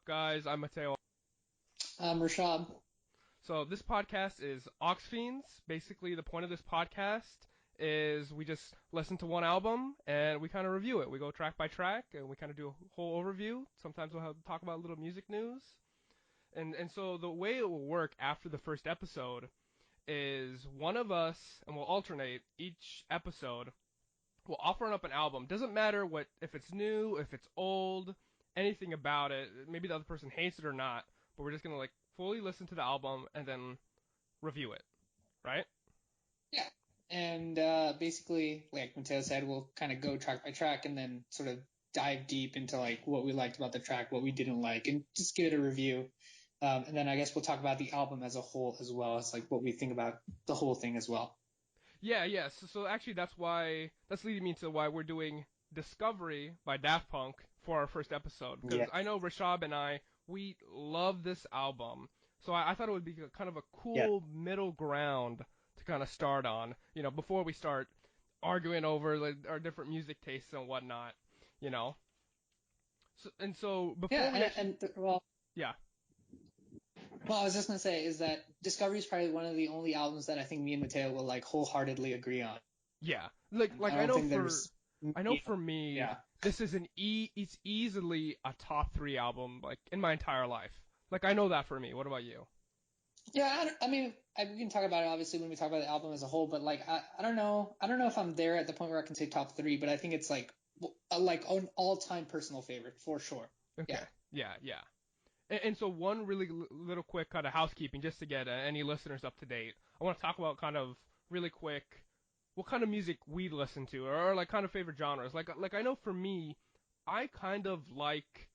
guys? I'm Mateo. Rishabh. So this podcast is Aux Fiends. Basically, the point of this podcast is we just listen to one album and we kind of review it. We go track by track and we kind of do a whole overview. Sometimes we'll talk about a little music news. And so the way it will work after the first episode is one of us, and we'll alternate each episode. We'll offer up an album. Doesn't matter what if it's new, if it's old, anything about it. Maybe the other person hates it or not, but we're just gonna like fully listen to the album and then review it, right? Yeah. And basically, like Mateo said, we'll kind of go track by track and then sort of dive deep into like what we liked about the track, what we didn't like, and just give it a review. And then I guess we'll talk about the album as a whole as well as like what we think about the whole thing as well. Yeah. So actually, that's leading me to why we're doing Discovery by Daft Punk for our first episode, because Yeah. I know Rishabh and we love this album. So I thought it would be kind of a Yeah. cool middle ground to kind of start on, before we start arguing over like, our different music tastes and whatnot, you know. So before we Yeah. actually, yeah, Well, I was just gonna say is that Discovery is probably one of the only albums that I think me and Mateo will like wholeheartedly agree on. yeah, like I I don't know think there's, for me, yeah. this is it's easily a top three album like in my entire life. Like I know that for me. What about you? Yeah, I mean, we can talk about it obviously when we talk about the album as a whole, but like, I don't know, I don't know if I'm there at the point where I can say top three, but I think it's like an all-time personal favorite for sure. Okay, Yeah, yeah. And so one really little quick kind of housekeeping just to get any listeners up to date. I want to talk about kind of really quick what kind of music we listen to or like kind of favorite genres. Like I know for me, I kind of like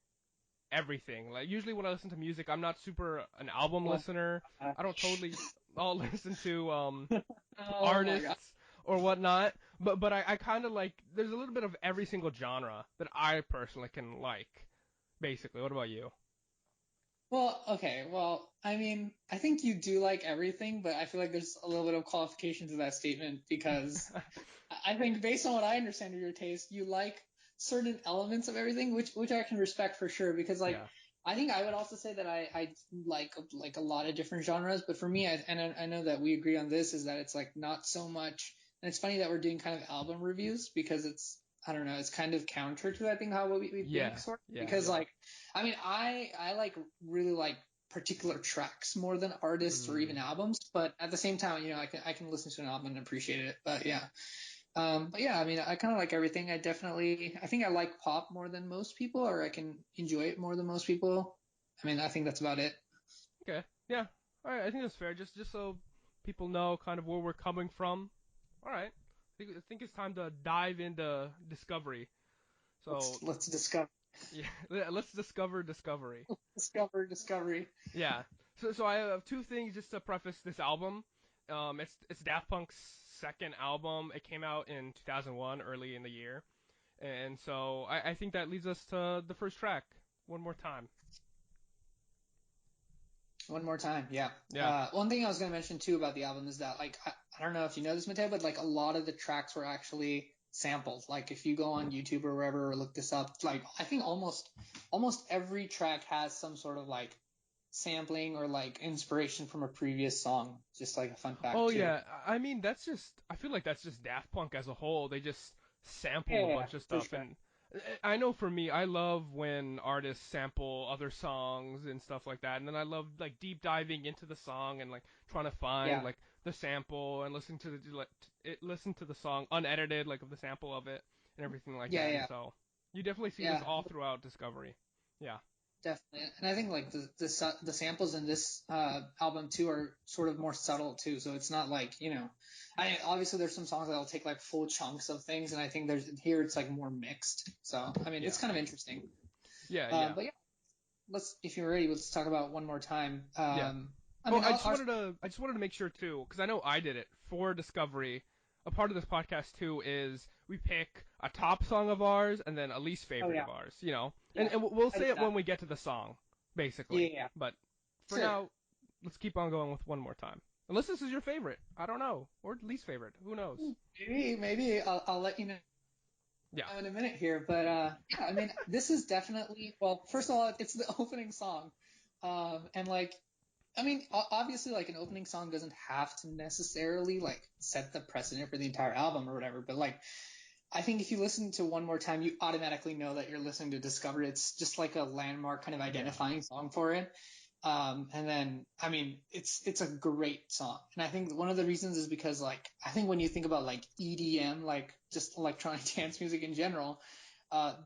everything. Like usually when I listen to music, I'm not super an album oh listener. my I don't gosh. totally all listen to Oh my god. artists or whatnot. But I kind of like there's a little bit of every single genre that I personally can like. Basically, what about you? Well, okay, well, I mean, I think you do like everything, but I feel like there's a little bit of qualification to that statement because I think based on what I understand of your taste, you like certain elements of everything, which I can respect for sure. Because like Yeah. I think I would also say that I like a lot of different genres, but for me, I know that we agree on this is that it's like not so much. And it's funny that we're doing kind of album reviews because it's I don't know, it's kind of counter to I think how we think Yeah. sort of Yeah. because Yeah. like I mean I like really like particular tracks more than artists or even Mm. albums, but at the same time, I can listen to an album and appreciate it. But yeah, I mean, I kind of like everything. I think I like pop more than most people, or I can enjoy it more than most people. I mean, I think that's about it. Okay. Yeah. All right. I think that's fair. Just so people know kind of where we're coming from. All right. I think it's time to dive into Discovery. So Let's discover, yeah, let's discover Discovery. discovery. Yeah. So I have two things just to preface this album. It's Daft Punk's second album. It came out in 2001, early in the year, and so I think that leads us to the first track. One more time. One more time, yeah. Yeah. One thing I was going to mention too about the album is that like I don't know if you know this, Mateo, but like a lot of the tracks were actually sampled. Like if you go on YouTube or wherever or look this up, like I think almost every track has some sort of like sampling or like inspiration from a previous song. Just like a fun fact Oh too. yeah. I mean I feel like that's just Daft Punk as a whole. They just sample a Yeah, bunch of for stuff, sure. and I know for me, I love when artists sample other songs and stuff like that, and then I love like deep diving into the song and like trying to find Yeah, like the sample and listen to the song unedited, like of the sample of it and everything like yeah, that. And yeah, so you definitely see this yeah. all throughout Discovery. Yeah. Definitely, and I think like the samples in this album too are sort of more subtle too. So it's not like I obviously there's some songs that'll take like full chunks of things, and I think there's here it's like more mixed. So I mean it's Yeah. kind of interesting. Yeah. But yeah, let's if you're ready, let's talk about one more time. Yeah. I Oh, mean I just wanted to make sure too, because I know I did it for Discovery. A part of this podcast too is we pick a top song of ours and then a least oh favorite yeah, of ours, and, yeah, and we'll I say did it that. when we get to the song, Yeah, basically. yeah, But for sure. now, let's keep on going with one more time. Unless this is your favorite, I don't know, or least favorite, who knows? Maybe I'll let you know. Yeah. in a minute here, but yeah, I mean, this is definitely, well, first of all, it's the opening song, and like, I mean, obviously, like an opening song doesn't have to necessarily like set the precedent for the entire album or whatever, but like, I think if you listen to One More Time, you automatically know that you're listening to Discover. It's just like a landmark kind of Yeah. identifying song for it. And then, I mean, it's a great song, and I think one of the reasons is because like I think when you think about like EDM, like just electronic dance music in general,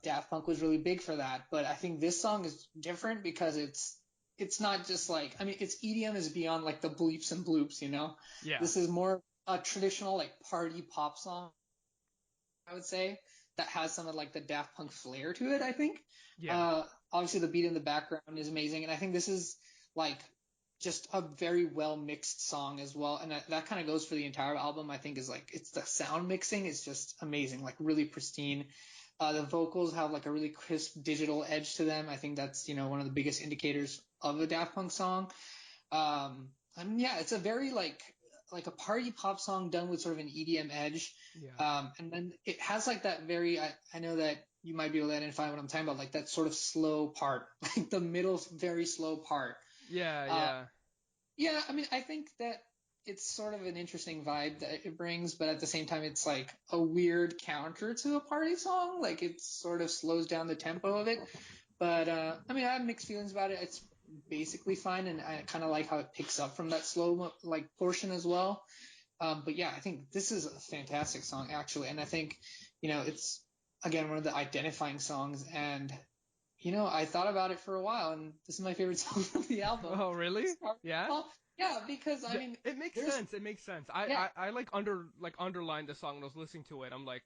Daft Punk was really big for that. But I think this song is different because it's not just like, I mean, it's EDM is beyond like the bleeps and bloops, you know. Yeah. This is more a traditional like party pop song, I would say, that has some of like the Daft Punk flair to it, I think. Yeah. Obviously the beat in the background is amazing, and I think this is like just a very well mixed song as well. And that kind of goes for the entire album. I think is like it's the sound mixing is just amazing, like really pristine. The vocals have like a really crisp digital edge to them. I think that's, you know, one of the biggest indicators of a Daft Punk song. And yeah, it's a very like a party pop song done with sort of an EDM edge. Yeah. And then it has like that very, I know that you might be able to identify what I'm talking about, like that sort of slow part, like the middle, very slow part. Yeah. Uh, Yeah. yeah, I mean, I think that it's sort of an interesting vibe that it brings, but at the same time, it's like a weird counter to a party song. Like it sort of slows down the tempo of it. But I mean, I have mixed feelings about it. It's basically fine, and I kind of like how it picks up from that slow like portion as well. But yeah, I think this is a fantastic song actually, and I think, you know, it's again one of the identifying songs. And you know, I thought about it for a while, and this is my favorite song from the album. Oh, really? Sorry. Yeah. Well, yeah, because I mean, It makes there's sense. It makes sense. yeah, I like underlined the song when I was listening to it. I'm like,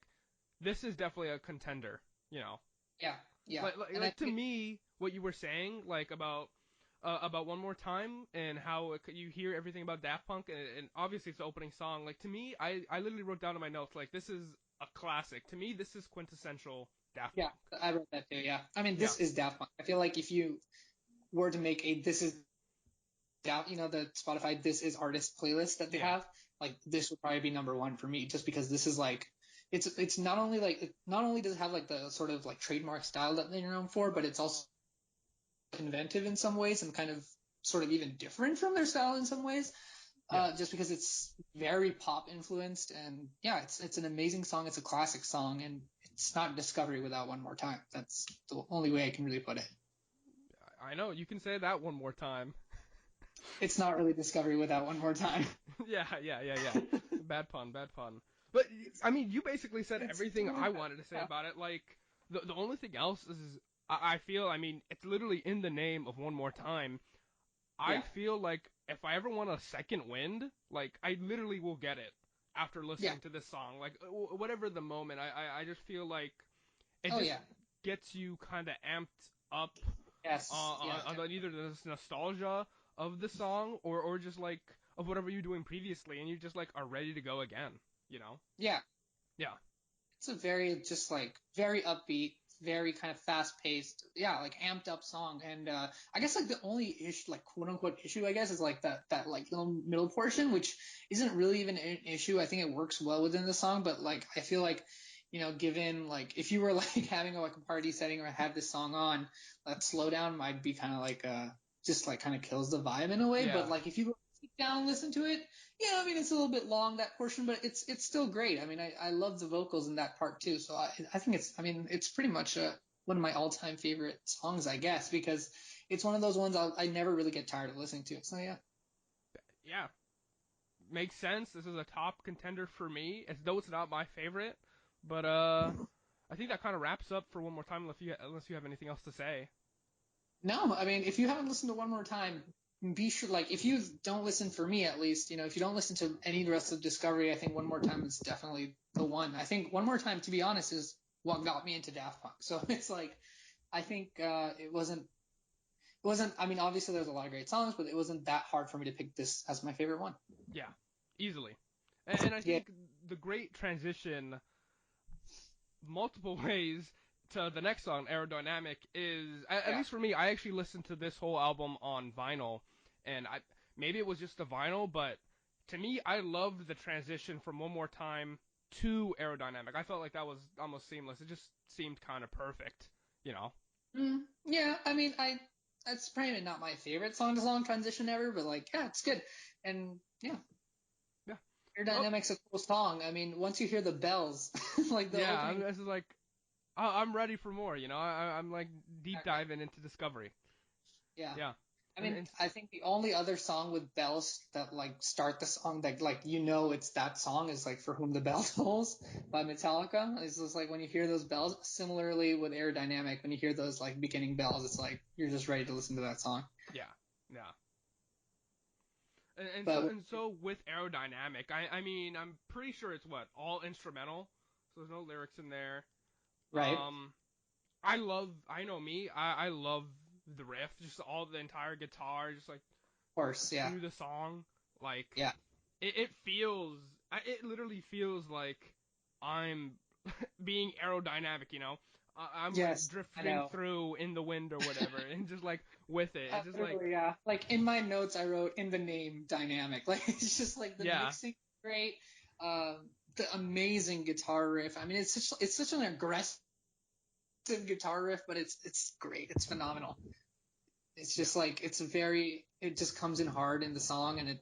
this is definitely a contender. You know, yeah, yeah, like and I to think me, what you were saying, like about One More Time and how you hear everything about Daft Punk, and obviously it's the opening song. Like to me, I literally wrote down in my notes like this is a classic. To me, this is quintessential Daft yeah, Punk. I wrote that too. Yeah, I mean, Yeah, this is Daft Punk. I feel like if you were to make a this is down, you know, the Spotify "This Is Artist" playlist that they yeah, have, like this would probably be number one for me, just because this is like, it's not only like, it not only does it have like the sort of like trademark style that they're known for, but it's also inventive in some ways and kind of sort of even different from their style in some ways. yeah. Just because it's very pop influenced, and yeah, it's an amazing song. It's a classic song, and it's not Discovery without One More Time. That's the only way I can really put it. I know you can say that one more time. It's not really Discovery without One More Time. Yeah, yeah, yeah, yeah. Bad pun, bad pun. But it's I mean, you basically said it's everything really I bad. wanted to say Yeah. about it. Like the only thing else is I feel, I mean, it's literally in the name of One More Time. I Yeah. feel like if I ever want a second wind, like I literally will get it after Yeah. listening to this song. Like whatever the moment, I just feel like it Oh just yeah. gets you kind of amped up Yes. Yeah. on either the nostalgia of the song or just like of whatever you're doing previously, and you just like are ready to go again. You know? Yeah. Yeah, It's a very just like very upbeat, very kind of fast paced, yeah, like amped up song. And I guess like the only issue, like quote unquote issue, I guess, is like that like little middle portion, which isn't really even an issue. I think it works well within the song, but like I feel like, you know, given like if you were like having like a party setting or had this song on, that slowdown might be kind of like just like kind of kills the vibe in a way. yeah, But like if you sit down and listen to it, yeah, I mean it's a little bit long, that portion, but it's still great. I mean, I love the vocals in that part too. So I think it's, I mean, it's pretty much one of my all time favorite songs, I guess, because it's one of those ones I never really get tired of listening to. So yeah. yeah. Makes sense. This is a top contender for me, as though it's not my favorite. But I think that kind of wraps up for One More Time. Unless you have anything else to say. No, I mean, if you haven't listened to One More Time, be sure, like, if you don't listen, for me at least, you know, if you don't listen to any of the rest of Discovery, I think One More Time is definitely the one. I think One More Time, to be honest, is what got me into Daft Punk. So it's like, I think it wasn't, I mean, obviously there's a lot of great songs, but it wasn't that hard for me to pick this as my favorite one. Yeah, easily. And I Yeah, think the great transition, multiple ways, to the next song, Aerodynamic, is at yeah, least for me. I actually listened to this whole album on vinyl, and I maybe it was just the vinyl, but to me, I loved the transition from One More Time too aerodynamic. I felt like that was almost seamless. It just seemed kind of perfect, you know. Yeah, I mean, that's probably not my favorite song-to-song transition ever, but like, yeah, it's good. And yeah, Yeah. Oh, Aerodynamic's a cool song. I mean, once you hear the bells, like the yeah. opening. This is like I'm ready for more. You know, I'm like deep Exactly. diving into Discovery. Yeah. Yeah. I And, mean, and I think the only other song with bells that like start the song that like it's that song is like "For Whom the Bell Tolls" by Metallica. It's just like when you hear those bells. Similarly with Aerodynamic, when you hear those like beginning bells, it's like you're just ready to listen to that song. yeah, yeah. And so But and so with aerodynamic, I mean I'm pretty sure it's what all instrumental, so there's no lyrics in there. right, of Um, I know me, I love the riff, just all the entire guitar, just like course, yeah, through the song, like yeah, it feels, it literally feels like I'm being aerodynamic, you know. I'm like yes, I drifting know. through in the wind or whatever, and just like with it, it's just like Literally, yeah. Like in my notes, I wrote in the name dynamic. Like it's just like the yeah, mixing great, the amazing guitar riff. I mean, it's such an aggressive guitar riff, but it's great. It's phenomenal. It's yeah. just like it just comes in hard in the song, and it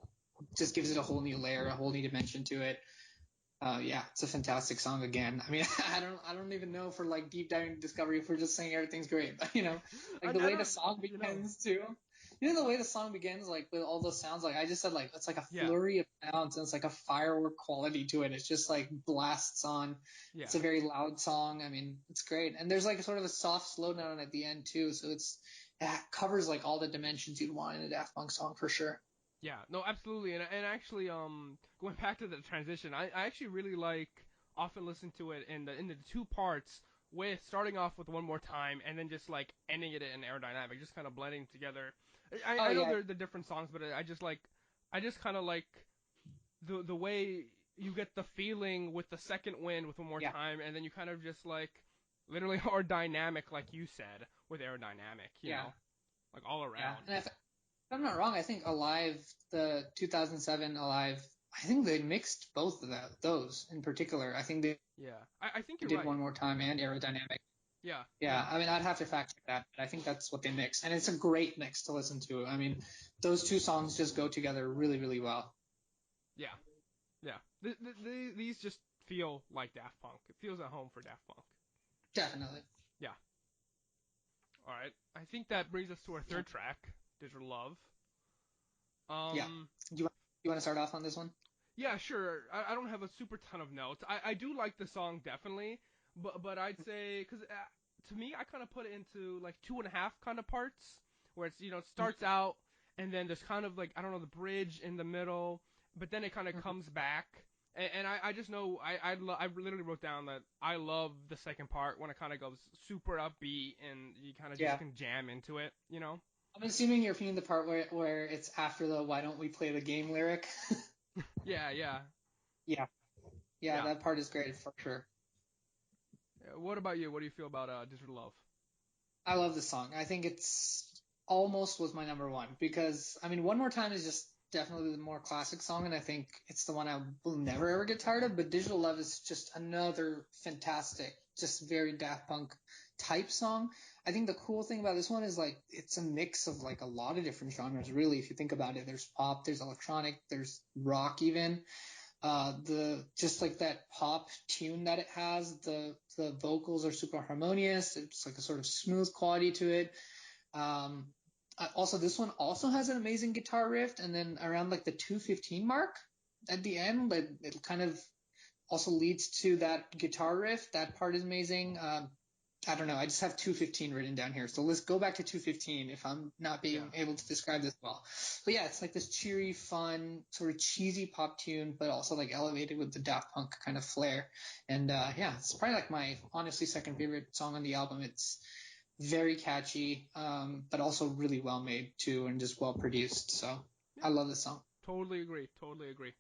just gives it a whole new layer, a whole new dimension to it. Yeah, it's a fantastic song again. I mean, I don't even know for like deep diving discovery if we're just saying everything's great, but like the I way the don't, song you know, begins too. The way the song begins, like with all those sounds, like I just said, like it's like a yeah, flurry of sounds and it's like a firework quality to it. It's just like blasts on. It's yeah. a very loud song. I mean, it's great, and there's like sort of a soft slowdown at the end too, so it covers like all the dimensions you'd want in a Daft Punk song for sure. Yeah, no, absolutely, and actually, going back to the transition, I actually really like often listen to it in the two parts, with starting off with one more time and then just like ending it in aerodynamic, just kind of blending together. Oh I know yeah, they're the different songs, but I just kind of like the way you get the feeling with the second wind with one more yeah, time, and then you kind of just like literally are dynamic, like you said, with aerodynamic, you yeah, know, like all yeah. around. And if I'm not wrong, I think Alive, the 2007 Alive, I think they mixed both of those in particular. I think they Yeah, I think you're did right. One More Time and Aerodynamic. Yeah, Yeah, yeah. I mean, I'd have to fact check that, but I think that's what they mixed. And it's a great mix to listen to. I mean, those two songs just go together really, really well. Yeah, yeah. These just feel like Daft Punk. It feels at home for Daft Punk. Definitely. Yeah. All right. I think that brings us to our third track, Digital Love. Yeah. Um. You want to start off on this one? Yeah, sure. I don't have a super ton of notes. I do like the song definitely, but I'd say because to me I kind of put it into like two and a half kind of parts where it's it starts Mm-hmm. out and then there's kind of like I don't know the bridge in the middle, but then it kind of comes back. And I just know I literally wrote down that I love the second part when it kind of goes super upbeat and you kind of just Yeah. can jam into it, you know? I'm assuming you're feeling the part where it's after the "Why don't we play the game" lyric. Yeah, yeah, Yeah. Yeah, yeah. that part is great for sure. What about you? What do you feel about Digital Love? I love this song. I think it's almost was my number one because I mean, One More Time is just definitely the more classic song, and I think it's the one I will never ever get tired of. But Digital Love is just another fantastic, just very Daft Punk type song. I think the cool thing about this one is like it's a mix of like a lot of different genres. Really, if you think about it, there's pop, there's electronic, there's rock even. The just like that pop tune that it has, the vocals are super harmonious. It's like a sort of smooth quality to it. Um, also, this one also has an amazing guitar riff, and then around like the 2:15 mark at the end, it kind of also leads to that guitar riff. That part is amazing. I don't know. I just have 2:15 written down here. So let's go back to 2:15 if I'm not being Yeah. able to describe this well. But yeah, it's like this cheery, fun, sort of cheesy pop tune, but also like elevated with the Daft Punk kind of flair. And yeah, it's probably like my honestly second favorite song on the album. It's very catchy, but also really well made too, and just well produced. So Yeah. I love this song. Totally agree. Totally agree.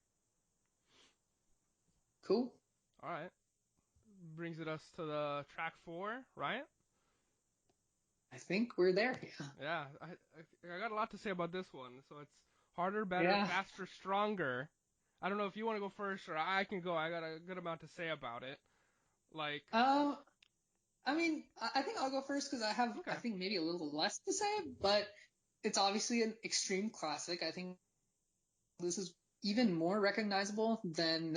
Cool. All right. Brings it us to the track four, right? I think we're there. Yeah. Yeah. I got a lot to say about this one. So it's harder, better, Yeah. faster, stronger. I don't know if you want to go first or I can go. I got a good amount to say about it. Like, Um, I mean, I think I'll go first because I okay, think maybe a little less to say, but it's obviously an extreme classic. I think this is even more recognizable than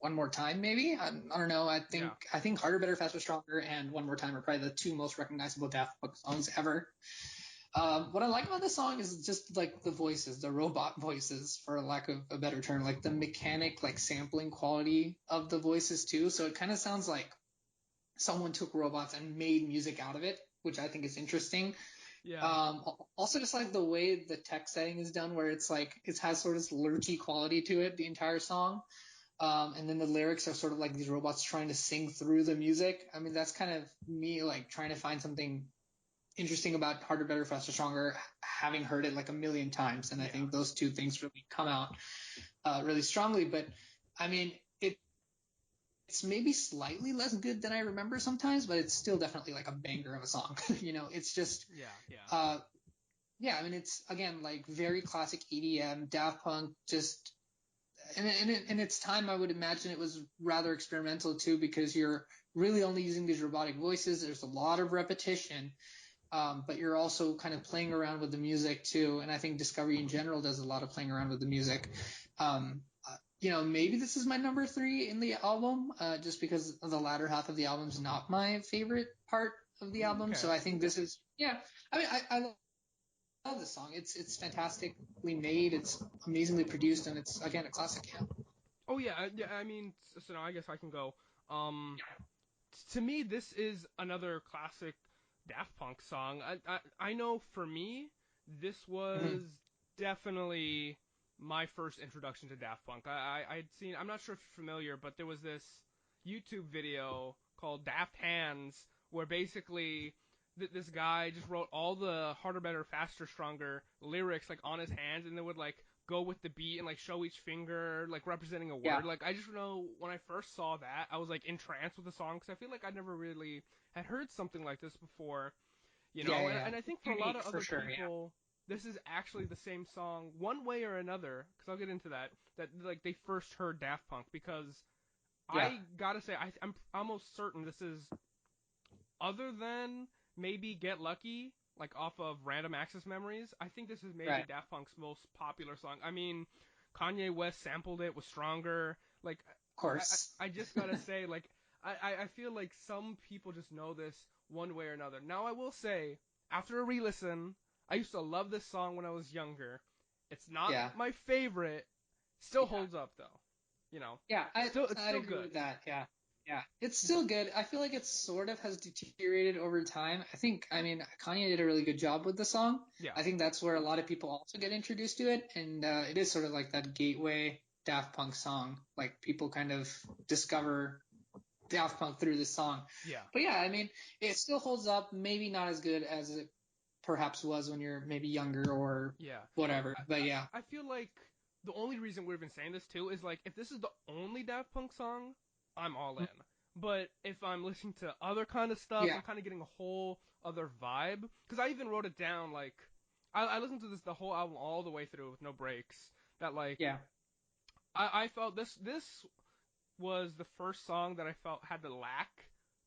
One More Time, maybe. I don't know. yeah, I think Harder, Better, Faster, Stronger, and One More Time are probably the two most recognizable Daft Punk songs ever. What I like about this song is just like the voices, the robot voices, for lack of a better term, like the mechanic, like sampling quality of the voices too. So it kind of sounds like someone took robots and made music out of it, which I think is interesting. yeah, Also, just like the way the text setting is done, where it's like it has sort of this lurchy quality to it, the entire song. And then the lyrics are sort of like these robots trying to sing through the music. I mean, that's kind of me like trying to find something interesting about Harder, Better, Faster, Stronger, having heard it like a million times. And I yeah. think those two things really come out really strongly. But I mean, it's maybe slightly less good than I remember sometimes, but it's still definitely like a banger of a song. It's just, Yeah, yeah, uh, yeah, I mean, it's again like very classic EDM, Daft Punk, just and in its time, I would imagine it was rather experimental too, because you're really only using these robotic voices. There's a lot of repetition, but you're also kind of playing around with the music too. And I think Discovery in general does a lot of playing around with the music. Maybe this is my number three in the album, just because the latter half of the album is not my favorite part of the album. So okay. I think this is, yeah. I mean, I love this song. It's fantastically made. It's amazingly produced, and it's again a classic. Yeah. Oh yeah, yeah. I mean, so now I guess I can go. Um, to me, this is another classic Daft Punk song. I know for me, this Mm-hmm. was definitely my first introduction to Daft Punk. I'd seen, I'm not sure if you're familiar, but there was this YouTube video called Daft Hands where basically this guy just wrote all the harder, better, faster, stronger lyrics like on his hands, and they would like go with the beat and like show each finger like representing a word. Yeah. Like I just know when I first saw that, I was like entranced with the song because I feel like I'd never really had heard something like this before, you Yeah. know. Yeah. And, Yeah. and I think for a lot Unique of for other sure. Yeah. people, this is actually the same song one way or another. Because I'll get into that. That like they first heard Daft Punk because Yeah. I gotta say I'm almost certain this is other than maybe Get Lucky, like off of Random Access Memories, I think this is maybe Right. Daft Punk's most popular song. I mean, Kanye West sampled it, was stronger. Like, Of I, course. I just gotta say, like, I feel like some people just know this one way or another. Now, I will say, after a re-listen, I used to love this song when I was younger. It's not Yeah. my favorite. Still Yeah. holds up though. You know, Yeah. it's I'd still agree good. with that. Yeah. Yeah. It's still good. I feel like it sort of has deteriorated over time. I mean, Kanye did a really good job with the song. Yeah, I think that's where a lot of people also get introduced to it. And it is sort of like that gateway Daft Punk song. Like people kind of discover Daft Punk through this song. yeah. But yeah, I mean, it still holds up. Maybe not as good as it perhaps was when you're maybe younger or Yeah. whatever. But yeah, I feel like the only reason we're even saying this too is like if this is the only Daft Punk song, I'm all in. But if I'm listening to other kind of stuff, yeah, I'm kind of getting a whole other vibe. Because I even wrote it down like I listened to this the whole album all the way through with no breaks. That like yeah. I felt this was the first song that I felt had the lack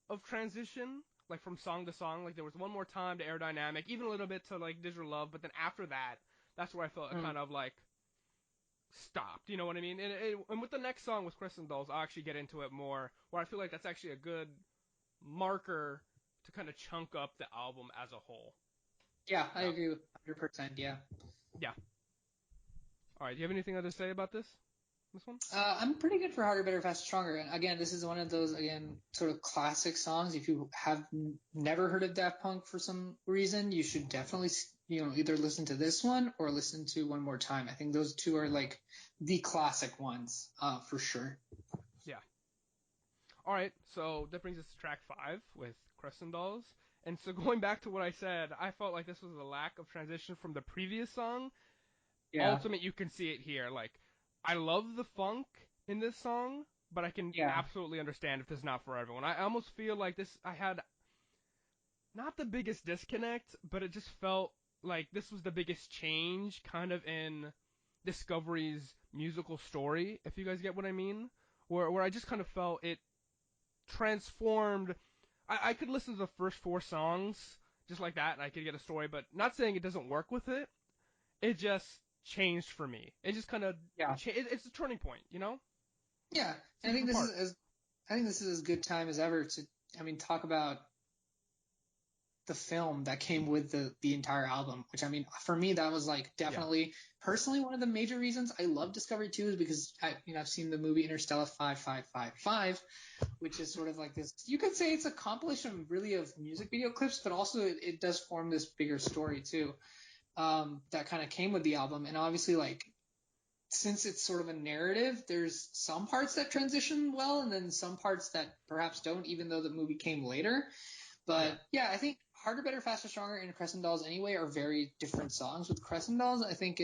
of transition, like from song to song. Like there was one more time to aerodynamic, even a little bit to like digital love, but then after that, that's where I felt it Mm. kind of like stopped. You know what I mean? And with the next song with Kristen Dolls, I'll actually get into it more, where I feel like that's actually a good marker to kind of chunk up the album as a whole. Yeah, I Yeah. agree with 100%. Yeah. Yeah. All right. Do you have anything to say about this one? I'm pretty good for Harder, Better, Faster, Stronger. And again, this is one of those, again, sort of classic songs. If you have never heard of Daft Punk for some reason, you should definitely, either listen to this one or listen to One More Time. I think those two are like the classic ones, for sure. Yeah. All right, so that brings us to track 5 with Crescent Dolls. And so going back to what I said, I felt like this was a lack of transition from the previous song. Yeah. Ultimate, you can see it here. Like, I love the funk in this song, but I can Yeah. absolutely understand if this is not for everyone. I almost feel like this, I had not the biggest disconnect, but it just felt like this was the biggest change kind of in Discovery's musical story, if you guys get what I mean. Where I just kind of felt it transformed. I could listen to the first four songs just like that, and I could get a story. But not saying it doesn't work with it. It just changed for me. It just kind of Yeah. it's a turning point, you know. Yeah. It's a different part. I think this is as good time as ever to, I mean, talk about the film that came with the entire album, which, I mean, for me, that was like Yeah. definitely personally one of the major reasons I love Discovery 2 is because I've seen the movie Interstellar 5555, which is sort of like this, you could say it's a compilation really of music video clips, but also it does form this bigger story too, that kind of came with the album. And obviously, like, since it's sort of a narrative, there's some parts that transition well, and then some parts that perhaps don't, even though the movie came later. Yeah. But yeah, I think Harder, Better, Faster, Stronger and Crescent Dolls anyway are very different songs. With Crescent Dolls, I think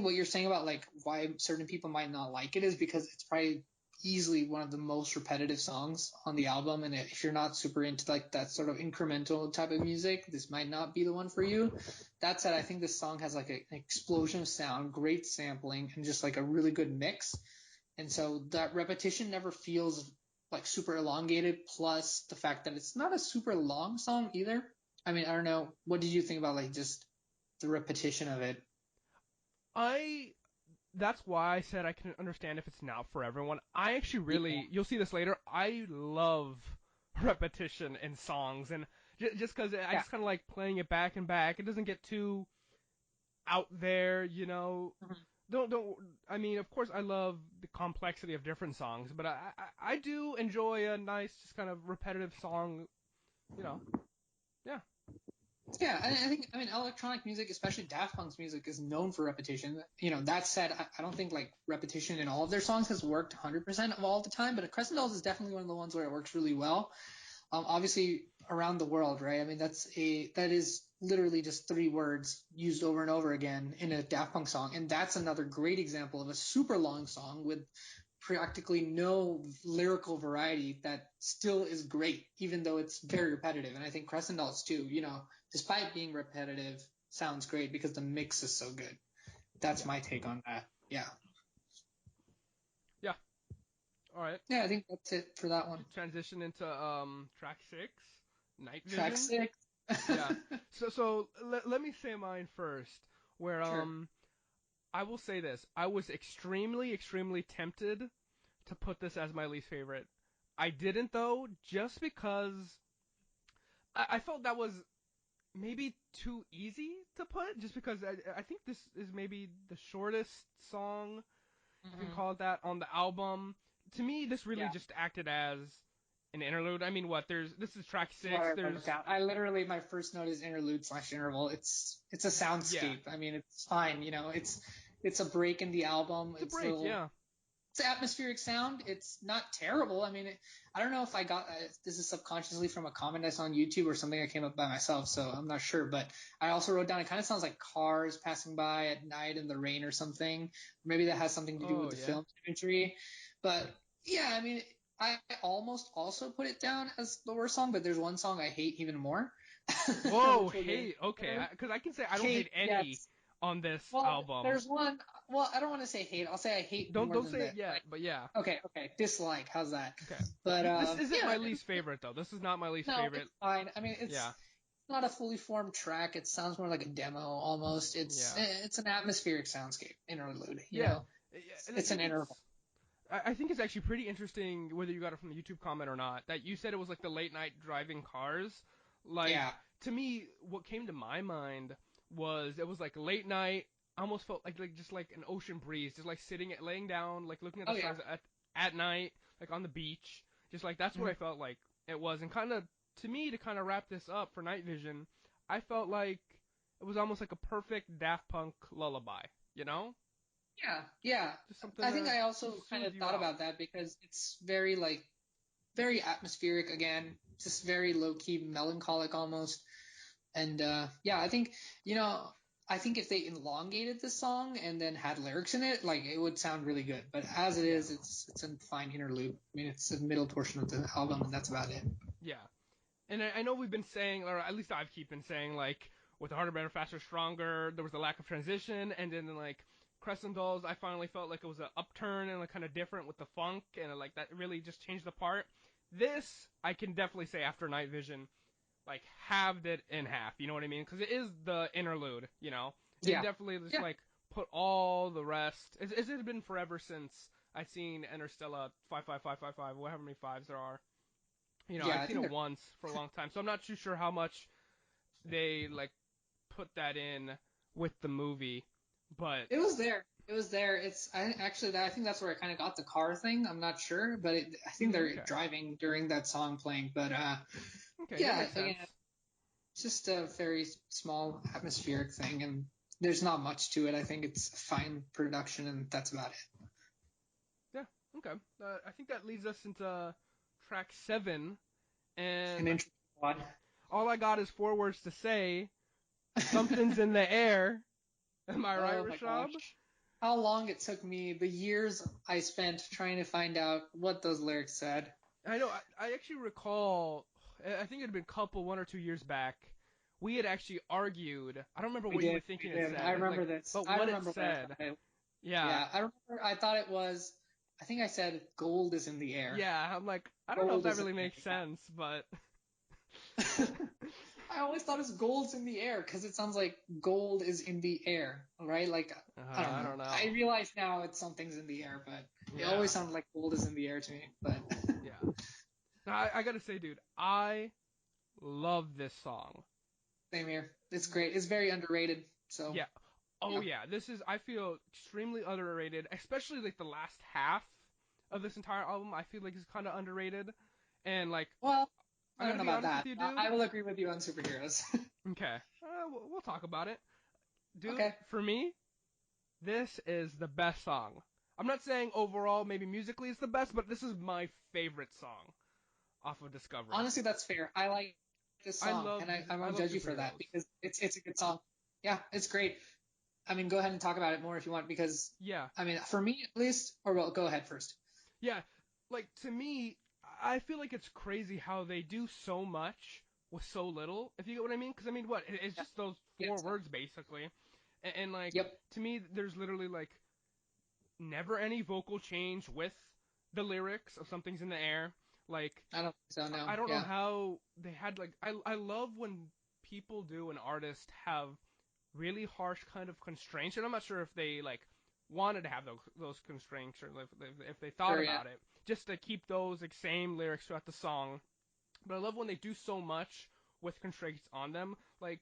what you're saying about like why certain people might not like it is because it's probably easily one of the most repetitive songs on the album. And if you're not super into like that sort of incremental type of music, this might not be the one for you. That said, I think this song has like an explosion of sound, great sampling, and just like a really good mix. And so that repetition never feels like super elongated. Plus the fact that it's not a super long song either. I mean, I don't know. What did you think about like just the repetition of it? I That's why I said I can understand if it's not for everyone. I actually Yeah. really, you'll see this later. I love repetition in songs, and just because I Yeah. just kind of like playing it back and back. It doesn't get too out there, you know. Mhm. Don't. I mean, of course, I love the complexity of different songs, but I do enjoy a nice, just kind of repetitive song. You know. Yeah. Yeah, I think, I mean, electronic music, especially Daft Punk's music, is known for repetition. You know, that said, I don't think like repetition in all of their songs has worked 100% of all the time, but Crescent Dolls is definitely one of the ones where it works really well. Obviously, around the world, right? I mean, that is literally just three words used over and over again in a Daft Punk song, and that's another great example of a super long song with practically no lyrical variety that still is great, even though it's very repetitive. And I think Crescent Dolls too, you know, despite being repetitive, sounds great because the mix is so good. That's Yeah. my take on that. Yeah. Yeah. All right. Yeah, I think that's it for that one. Transition into track 6, Night Track Vision. 6. Yeah. So let me say mine first. Where Sure. I will say this. I was extremely tempted to put this as my least favorite. I didn't though, just because I felt that was maybe too easy to put. Just because I think this is maybe the shortest song, if you can Mm-hmm. call it that, on the album. To me, this really Yeah. just acted as an interlude. I mean, what? This is track That's what six. I There's wrote down. I literally, my first note is interlude slash interval. It's a yeah, soundscape. I mean, it's fine. You know, it's a break in the album. it's a It's break. little, Yeah. it's atmospheric sound. It's not terrible. I mean, I don't know if I got this is subconsciously from a comment I saw on YouTube or something I came up by myself, so I'm not sure. But I also wrote down it kind of sounds like cars passing by at night in the rain or something. Maybe that has something to do with Oh the yeah. film's imagery. But yeah, I mean, I almost also put it down as the worst song, but there's one song I hate even more, Whoa, which we'll get hate. Okay, into. because I can say I don't hate Hate, any yes. on this Well, album. there's one. Well, I don't want to say hate. I'll say I hate more Don't than say it this. yet, but yeah. Okay. Dislike. How's that? Okay. But This isn't yeah, my least favorite though. This is not my least no, favorite. it's fine. I mean, Yeah. it's not a fully formed track. It sounds more like a demo almost. Yeah. It's an atmospheric soundscape interlude. You Yeah. know, And I it's an think interval. I think it's actually pretty interesting whether you got it from the YouTube comment or not. That you said it was like the late night driving cars. Like Yeah. to me, what came to my mind was it was like late night. I almost felt like just like an ocean breeze, just like laying down, like looking at Oh the yeah. stars at night, like on the beach. Just like that's what Mhm. I felt like it was. And kind of to me to kind of wrap this up for Night Vision, I felt like it was almost like a perfect Daft Punk lullaby. You know, Yeah. Yeah. just something I think to I also kind soothe of you thought out. about that because it's very like very atmospheric again, just very low key, melancholic almost. And yeah, I think you know, I think if they elongated the song and then had lyrics in it, like it would sound really good. But as it Yeah. is, it's a fine interlude. I mean, it's the middle portion of the album, and that's about it. Yeah. And I know we've been saying, or at least I've keep been saying, like with the harder, better, faster, stronger, there was a lack of transition, and then like Crescent Dolls, I finally felt like it was an upturn and like kind of different with the funk, and like that really just changed the part. This I can definitely say after Night Vision, like halved it in half. You know what I mean? Because it is the interlude. You know, it Yeah. definitely just Yeah. like put all the rest. It had been forever since I've seen Interstellar 55555, whatever many fives there are. You know, Yeah. I've I seen think it they're. once for a long time, so I'm not too sure how much they like put that in with the movie. But It was there. It was there. I think that's where I kind of got the car thing. I'm not sure, but I think they're okay, driving during that song playing. But okay, that yeah, makes again, sense. it's just a very small atmospheric thing, and there's not much to it. I think it's fine production, and that's about it. Yeah, okay. I think that leads us into track 7, An and interesting one. all I got is 4 words to say. Something's in the air. Am I right, Oh my Rishabh? gosh. How long it took me, the years I spent trying to find out what those lyrics said. I know. I actually recall. I think it had been a couple, 1 or 2 years back. We had actually argued. I don't remember We what you were did, we thinking it did. I said, like, remember this. but I what it remember what I said. thought it. Yeah, Yeah, I remember. I thought it was. I think I said gold is in the air. yeah. I'm like, I don't know if Gold that is in really the air. makes sense, but Yeah. I always thought it's gold's in the air because it sounds like gold is in the air, right? Like I don't I know. don't I know. realize now it's something's in the air, but it Yeah, always sounded like gold is in the air to me. But yeah. Now, I gotta say, dude, I love this song. same here. It's great. It's very underrated. So Yeah. Oh yeah. yeah, this is I feel extremely underrated, especially like the last half of this entire album. I feel like it's kind of underrated, and like Well, I I don't gotta know be about honest with that. you, dude. I will agree with you on superheroes. Okay, we'll talk about it, dude. Okay. For me, this is the best song. I'm not saying overall, maybe musically it's the best, but this is my favorite song off of Discovery. Honestly, that's fair. I like this song, and I I won't love judge you for that superheroes. because it's a good song. Yeah, it's great. I mean, go ahead and talk about it more if you want, because Yeah, I mean, for me at least, or well, go ahead first. yeah. Like to me, I feel like it's crazy how they do so much with so little. If you get what I mean? Because I mean, what? It's Yeah, just those yeah, 4 words basically, and like yep. to me, there's literally like never any vocal change with the lyrics of Something's in the Air. Like I don't think so. No. I don't know Yeah. how they had like I love when people do an artist have really harsh kind of constraints, and I'm not sure if they like wanted to have those constraints or if they thought Sure. Yeah. about it just to keep those like same lyrics throughout the song. But I love when they do so much with constraints on them. Like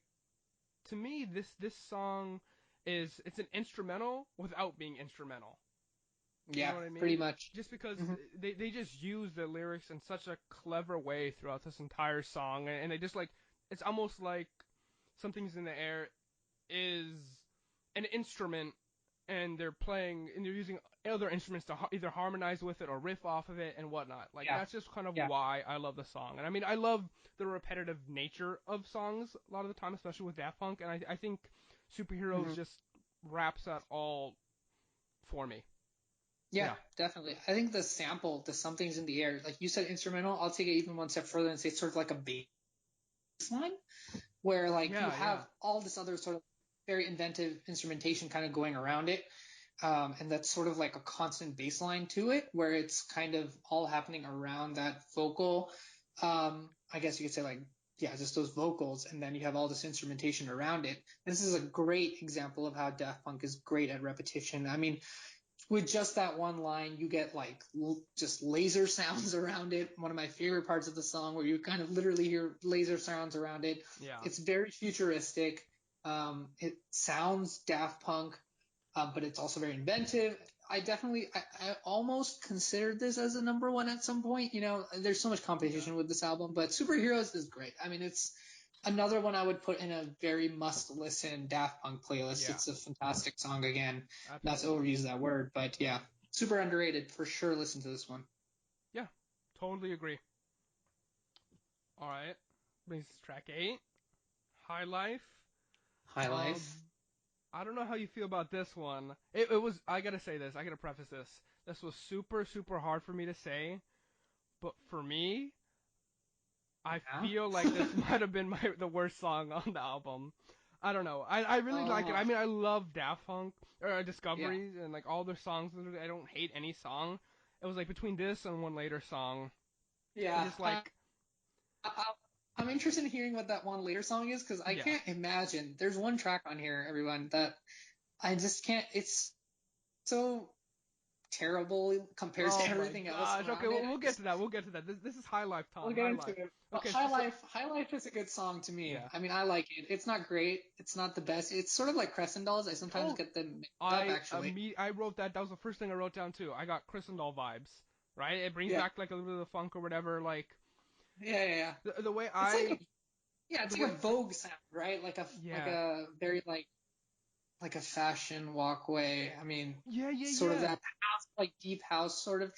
to me, this song is it's an instrumental without being instrumental. You Yeah. know what I Pretty mean? much. Just because Hmm. they just use the lyrics in such a clever way throughout this entire song, and they just like it's almost like Something's in the Air is an instrument, and they're playing and they're using other instruments to either harmonize with it or riff off of it and whatnot. Like Yeah. that's just kind of Yeah. why I love the song. And I mean I love the repetitive nature of songs a lot of the time, especially with Daft Punk. And I think Superheroes Hmm. just wraps that all for me. Yeah. Yeah. Definitely. I think the sample, the something's in the air, like you said, instrumental. I'll take it even one step further and say it's sort of like a bass line, where like you Yeah, have yeah. all this other sort of very inventive instrumentation kind of going around it. And that's sort of like a constant bass line to it, where it's kind of all happening around that vocal. I guess you could say like, yeah, just those vocals, and then you have all this instrumentation around it. This is a great example of how Daft Punk is great at repetition. I mean, with just that one line, you get like just laser sounds around it. One of my favorite parts of the song, where you kind of literally hear laser sounds around it. Yeah. It's very futuristic. It sounds Daft Punk, but it's also very inventive. I almost considered this as a number one at some point. You know, there's so much Okay. competition with this album, but Superheroes is great. I mean, it's another one I would put in a very must listen Daft Punk playlist. Yeah. It's a fantastic song again. Not to Absolutely. overuse that word, but yeah, super underrated for sure. Listen to this one. Yeah. Totally agree. All right. Brings us to track 8, High Life. High Um, Life. I don't know how you feel about this one. It was. I gotta say this. I gotta preface this. This was super hard for me to say, but for me, I Yeah. feel like this might have been the worst song on the album. I don't know. I really like it. Oh, I mean, I love Daft Punk or yeah, Discovery and like all their songs. I don't hate any song. It was like between this and one later song. It's yeah. just like I, I'm interested in hearing what that one later song is because I yeah. can't imagine. There's one track on here, everyone, that I just can't. It's so terrible compared to Oh my everything else gosh. Okay, around it. we'll get to that. We'll get to that. This is High Life We'll time. get High into Life. it. But Okay, High Life is a good song to me. yeah. I mean, I like it. It's not great. It's not the best. It's sort of like Crescent Dolls. I sometimes Oh, get them mixed up, actually. I wrote that. That was the first thing I wrote down too. I got Doll vibes. Right? It brings Yeah, back like a little bit of the funk or whatever. Like yeah. the way It's like I it's the like way a Vogue sound, right? Like yeah a very like a fashion walkway. I mean, sort of that yeah house, like deep house sort of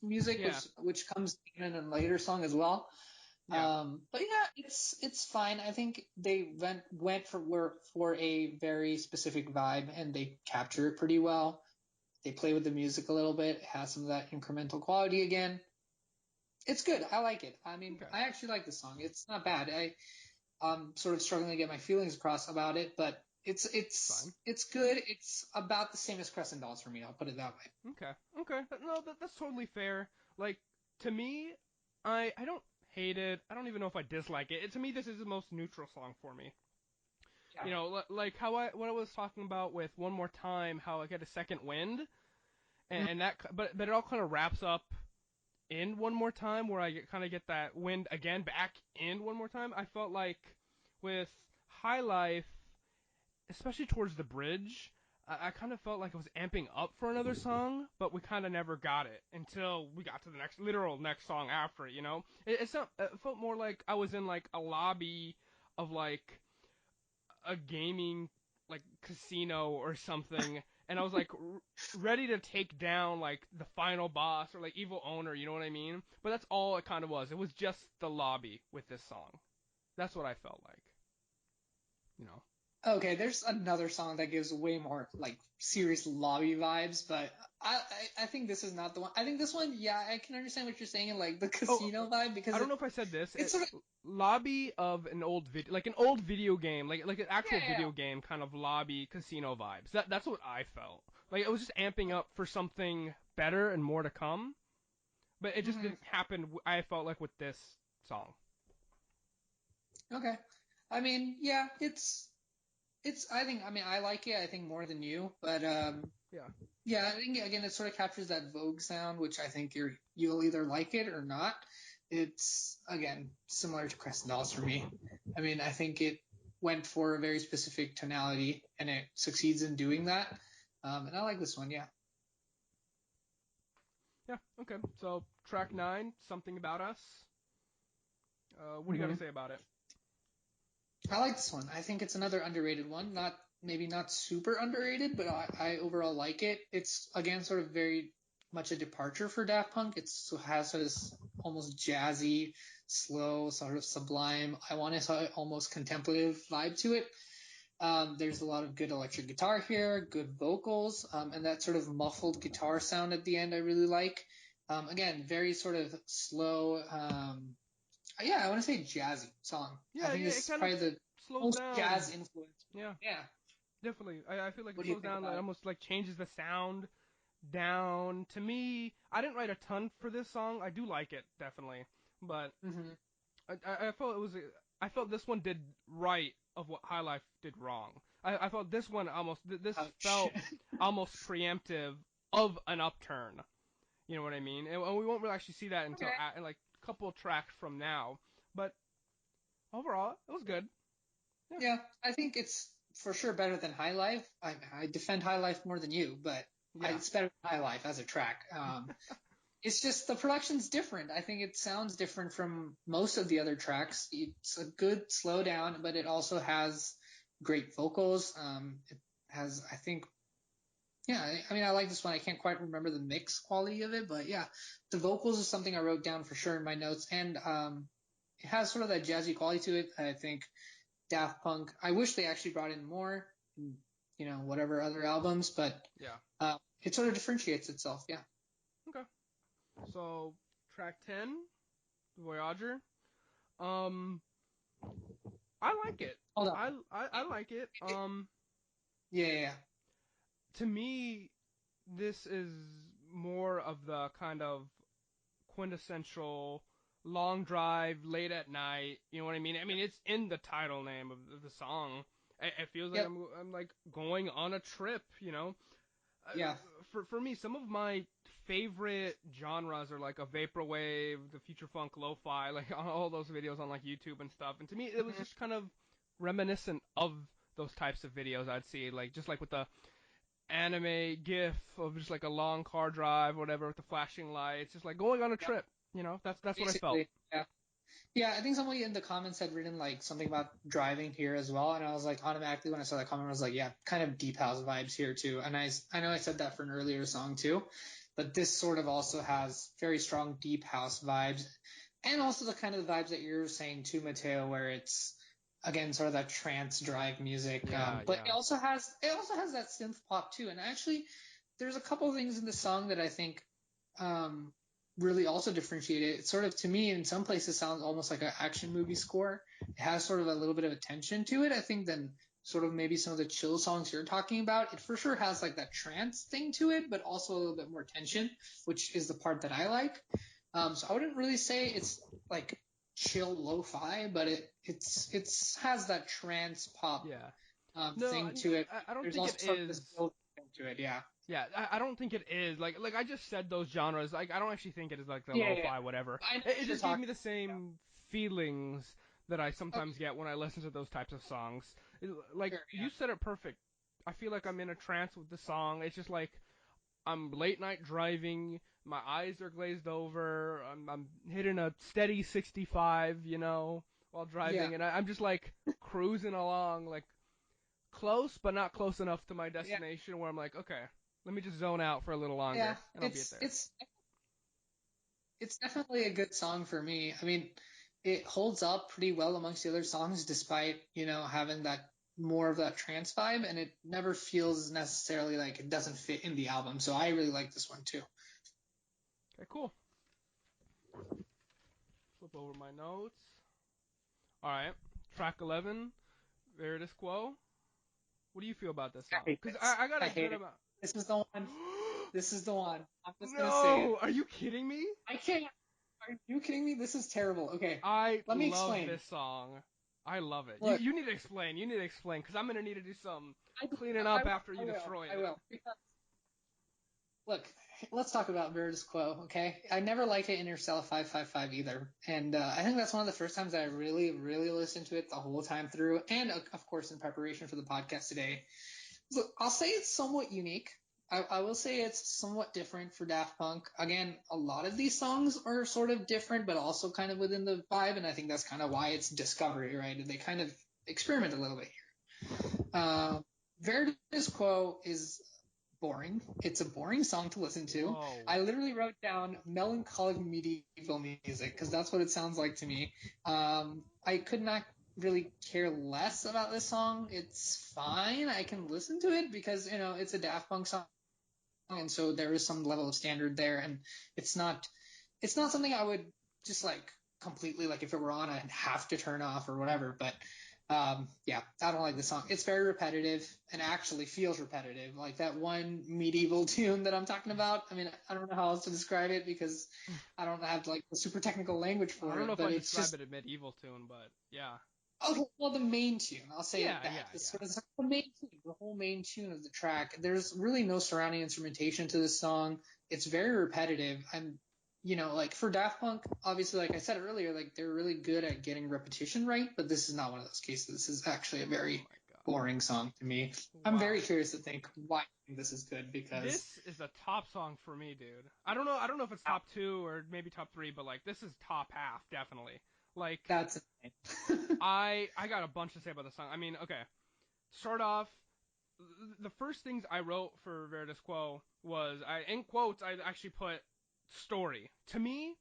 music, yeah which comes in a later song as well. yeah But yeah, it's fine. I think they went for a very specific vibe, and they capture it pretty well. They play with the music a little bit. It has some of that incremental quality again. It's good. I like it. I mean, okay. I actually like the song. It's not bad. I'm sort of struggling to get my feelings across about it, but It's fine. it's good. It's about the same as Crescent Dolls for me. I'll put it that way. Okay. Okay. No, that's totally fair. Like to me, I don't hate it. I don't even know if I dislike it. To me, this is the most neutral song for me. Yeah. Like how what I was talking about with One More Time, how I get a second wind, Mhm. and that, but it all kind of wraps up in One More Time, where I kind of get that wind again back in One More Time. I felt like with High Life, especially towards the bridge, I kind of felt like I was amping up for another song, but we kind of never got it until we got to the next literal next song after it. It felt more like I was in like a lobby of like a gaming like casino or something, and I was like ready to take down like the final boss or like evil owner. You know what I mean? But that's all it kind of was. It was just the lobby with this song. That's what I felt like. You know. Okay, there's another song that gives way more like serious lobby vibes, but I think this is not the one. I think this one, yeah, I can understand what you're saying in like the Oh, casino vibe because I don't know if I said this. it's sort of Lobby of an old video, like an old video game, like an actual yeah. video game kind of lobby casino vibes. That's what I felt. Like it was just amping up for something better and more to come, but it just Hmm. didn't happen. I felt like with this song. Okay. I mean, yeah, it's I think I mean I like it I think more than you, but Yeah. yeah, I think again it sort of captures that Vogue sound, which I think you'll either like it or not. It's again similar to Crescent Dolls for me. I mean, I think it went for a very specific tonality and it succeeds in doing that. And I like this one, yeah. Yeah. Okay. So track 9, Something About Us. What do you got Hmm. to say about it? I like this one. I think it's another underrated one. Not maybe not super underrated, but I overall like it. It's again sort of very much a departure for Daft Punk. It has sort of this almost jazzy, slow, sort of sublime. I want to say almost contemplative vibe to it. There's a lot of good electric guitar here, good vocals, and that sort of muffled guitar sound at the end I really like. Again, very sort of slow. Yeah, I want to say jazzy song. I Yeah. think Yeah. this It is kind of probably the slows most down. jazz influence. Yeah. Yeah. Definitely. I feel like What it do you slows think down. It about it? almost like changes the sound down. To me, I didn't write a ton for this song. I do like it definitely, but Mm-hmm. I felt it was. I felt this one did right of what High Life did wrong. I felt this one almost. This Ouch. felt almost preemptive of an upturn. You know what I mean? And we won't really actually see that until Okay. like a couple of tracks from now. But overall, it was good. Yeah. Yeah, I think it's for sure better than High Life. I defend High Life more than you, but Yeah. it's better than High Life as a track. It's just the production's different. I think it sounds different from most of the other tracks. It's a good slowdown, but it also has great vocals. It has, I think, yeah, I mean, I like this one. I can't quite remember the mix quality of it, but yeah, the vocals is something I wrote down for sure in my notes, and it has sort of that jazzy quality to it. I think Daft Punk. I wish they actually brought in more, whatever other albums, but Yeah. it sort of differentiates itself. Yeah. Okay. So track 10, Voyager. Um, I like it. Hold on. I like it. Yeah, yeah, yeah. To me, this is more of the kind of quintessential long drive late at night. You know what I mean? I mean, it's in the title name of the song. It feels like Yep. I'm like going on a trip. You know, Yeah. for me, some of my favorite genres are like a vaporwave, the future funk, lo-fi, like all those videos on like YouTube and stuff. And to me, it was Mhm. just kind of reminiscent of those types of videos I'd see, like just like with the anime gif of just like a long car drive, whatever, with the flashing lights, just like going on a Yep. trip. You know, that's what I felt. Basically, yeah. Yeah, I think somebody in the comments had written like something about driving here as well, and I was like automatically when I saw that comment, I was like, yeah, kind of deep house vibes here too. And I know I said that for an earlier song too, but this sort of also has very strong deep house vibes, and also the kind of vibes that you're saying too, Mateo, where it's again sort of that trance drive music. Yeah, But yeah, it also has that synth pop too. And actually, there's a couple of things in the song that I think um, really also differentiate it. It sort of, to me, in some places sounds almost like an action movie score. It has sort of a little bit of attention to it, I think, than sort of maybe some of the chill songs you're talking about. It for sure has like that trance thing to it, but also a little bit more tension, which is the part that I like. So I wouldn't really say it's like chill lo-fi, but it's has that trance pop yeah. No, thing to it. I don't There's think also it sort of this is. build thing to it, yeah. Yeah, I don't think it is. Like I just said those genres. Like I don't actually think it is like the Yeah, yeah, yeah. lo-fi whatever. I know It what you're just gave me talking the about. same feelings that I Yeah. sometimes Okay, get when I listen to those types of songs. Like sure, you yeah. said it perfect. I feel like I'm in a trance with the song. It's just like I'm late night driving. My eyes are glazed over. I'm hitting a steady 65, you know, while Yeah, driving, and I'm just like cruising along, like close but not close enough to my yeah, destination where I'm like, okay, let me just zone out for a little yeah. longer, and I'll be at there. It's definitely a good song for me. I mean, it holds up pretty well amongst the other songs, despite having that more of that trance vibe, and it never feels necessarily like it doesn't fit in the album. So I really like this one too. Okay, cool. Flip over my notes. All right, track 11, Veritas Quo. What do you feel about this I song? hate Because this. I got I a hate good it. amount. This is the one. This is the one. I'm just gonna say it. No, are you kidding me? I can't. Are you kidding me? This is terrible. Okay, I let me love explain. this song. I love it. Look, You need to explain. You need to explain because I'm gonna need to do some I, cleaning I up will. after I you will. destroy I it. will. Because look, let's talk about Veritas Quo, okay? I never liked it Interstellar 555 either. And I think that's one of the first times that I really, really listened to it the whole time through. And of course, in preparation for the podcast today. Look, I'll say it's somewhat unique. I will say it's somewhat different for Daft Punk. Again, a lot of these songs are sort of different, but also kind of within the vibe. And I think that's kind of why it's discovery, right? And they kind of experiment a little bit here. Veritas Quo is boring. It's a boring song to listen to. Whoa. I literally wrote down melancholic medieval music because that's what it sounds like to me. I could not really care less about this song. It's fine. I can listen to it because it's a Daft Punk song, and so there is some level of standard there, and it's not it's not something I would just like completely like if it were on I'd have to turn off or whatever. But yeah, I don't like the song. It's very repetitive and actually feels repetitive. Like that one medieval tune that I'm talking about. I mean, I don't know how else to describe it because I don't have like the super technical language I for don't know it, if but I'd it's describe just it a medieval tune, but yeah. okay. Well, the main tune, I'll say it Yeah, that yeah, the yeah. sort of the main tune, the whole main tune of the track. There's really no surrounding instrumentation to this song. It's very repetitive, and like for Daft Punk, obviously, like I said earlier, like they're really good at getting repetition right, but this is not one of those cases. This is actually a Oh very my god. boring song to me. I'm very Wow. curious to think why you think this is good because This is a top song for me, dude. I don't know. I don't know if it's top two or maybe top three, but like this is top half definitely. Like that's insane. I got a bunch to say about this song. I mean, okay. Start off. The first things I wrote for Veritas Quo was I in quotes I actually put story. To me,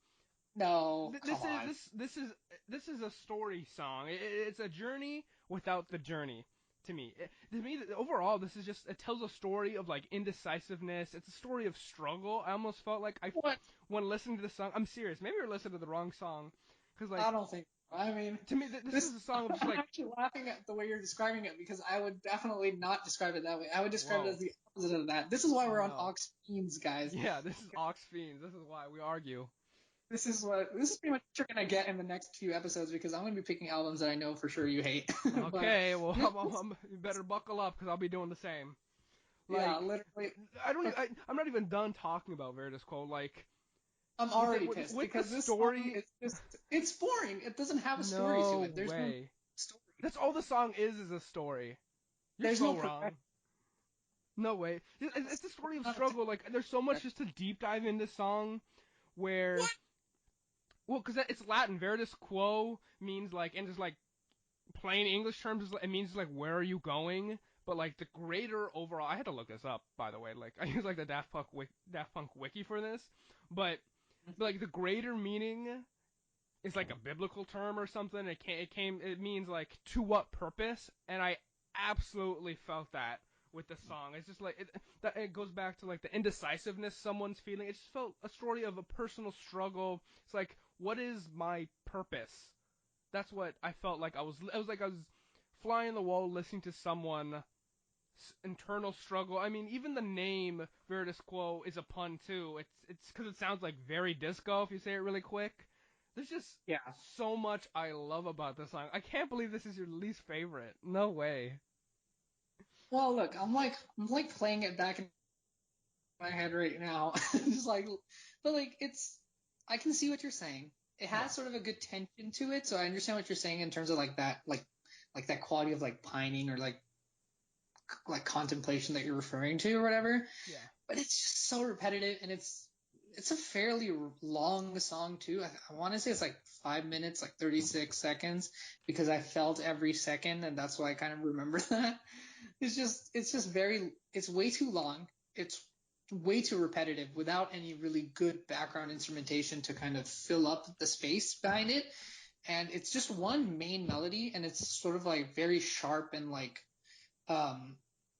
No, come on. this is a story song. It's a journey without the journey. To me, to me, overall, this is just it tells a story of like indecisiveness. It's a story of struggle. I almost felt like What? when listening to the song. I'm serious. Maybe you're listening to the wrong song, because like I don't think. I mean, To me, this is a song of just I'm like, actually laughing at the way you're describing it because I would definitely not describe it that way. I would describe it whoa, as the opposite of that. This is why oh we're on no. Aux Fiends, guys. Yeah, this is Aux Fiends. This is why we argue. This is pretty much what you're gonna get in the next few episodes because I'm gonna be picking albums that I know for sure you hate. But Okay, well, this, you better buckle up because I'll be doing the same. yeah, Like, literally. I don't. Okay, I'm not even done talking about Veritas Quo. Like, I'm with it, already pissed with the because this song story. is it's boring. It doesn't have a story to No it. There's no way. story. That's all the song is a story. You're There's no so progression. wrong. No way. It's a story of Not a struggle. Like, there's so much progression. just to deep dive in this song where, What? well, because it's Latin. Veritas Quo means like, and just like plain English terms, it means like, where are you going? But like the greater overall, I had to look this up, by the way. Like, I use like the Daft Punk wiki for this, but like the greater meaning is like a biblical term or something. It means like to what purpose, and I absolutely felt that with the song. It's just like it goes back to like the indecisiveness someone's feeling. It just felt a story of a personal struggle. It's like, what is my purpose? That's what I felt like. It was like I was flying the wall listening to someone internal struggle. I mean, even the name Veritas Quo is a pun too. It's because it sounds like very disco if you say it really quick. There's just Yeah. so much I love about this song. I can't believe this is your least favorite. No way. Well, look, I'm like playing it back in my head right now. Just like, but like I can see what you're saying. It Yeah. has sort of a good tension to it, so I understand what you're saying in terms of like that, like that quality of like pining or like contemplation that you're referring to or whatever. Yeah. But it's just so repetitive, and it's a fairly long song too. I want to say it's like 5 minutes, like 36 seconds, because I felt every second, and that's why I kind of remember that. It's just it's way too long. It's way too repetitive without any really good background instrumentation to kind of fill up the space behind it. And it's just one main melody, and it's sort of like very sharp and like um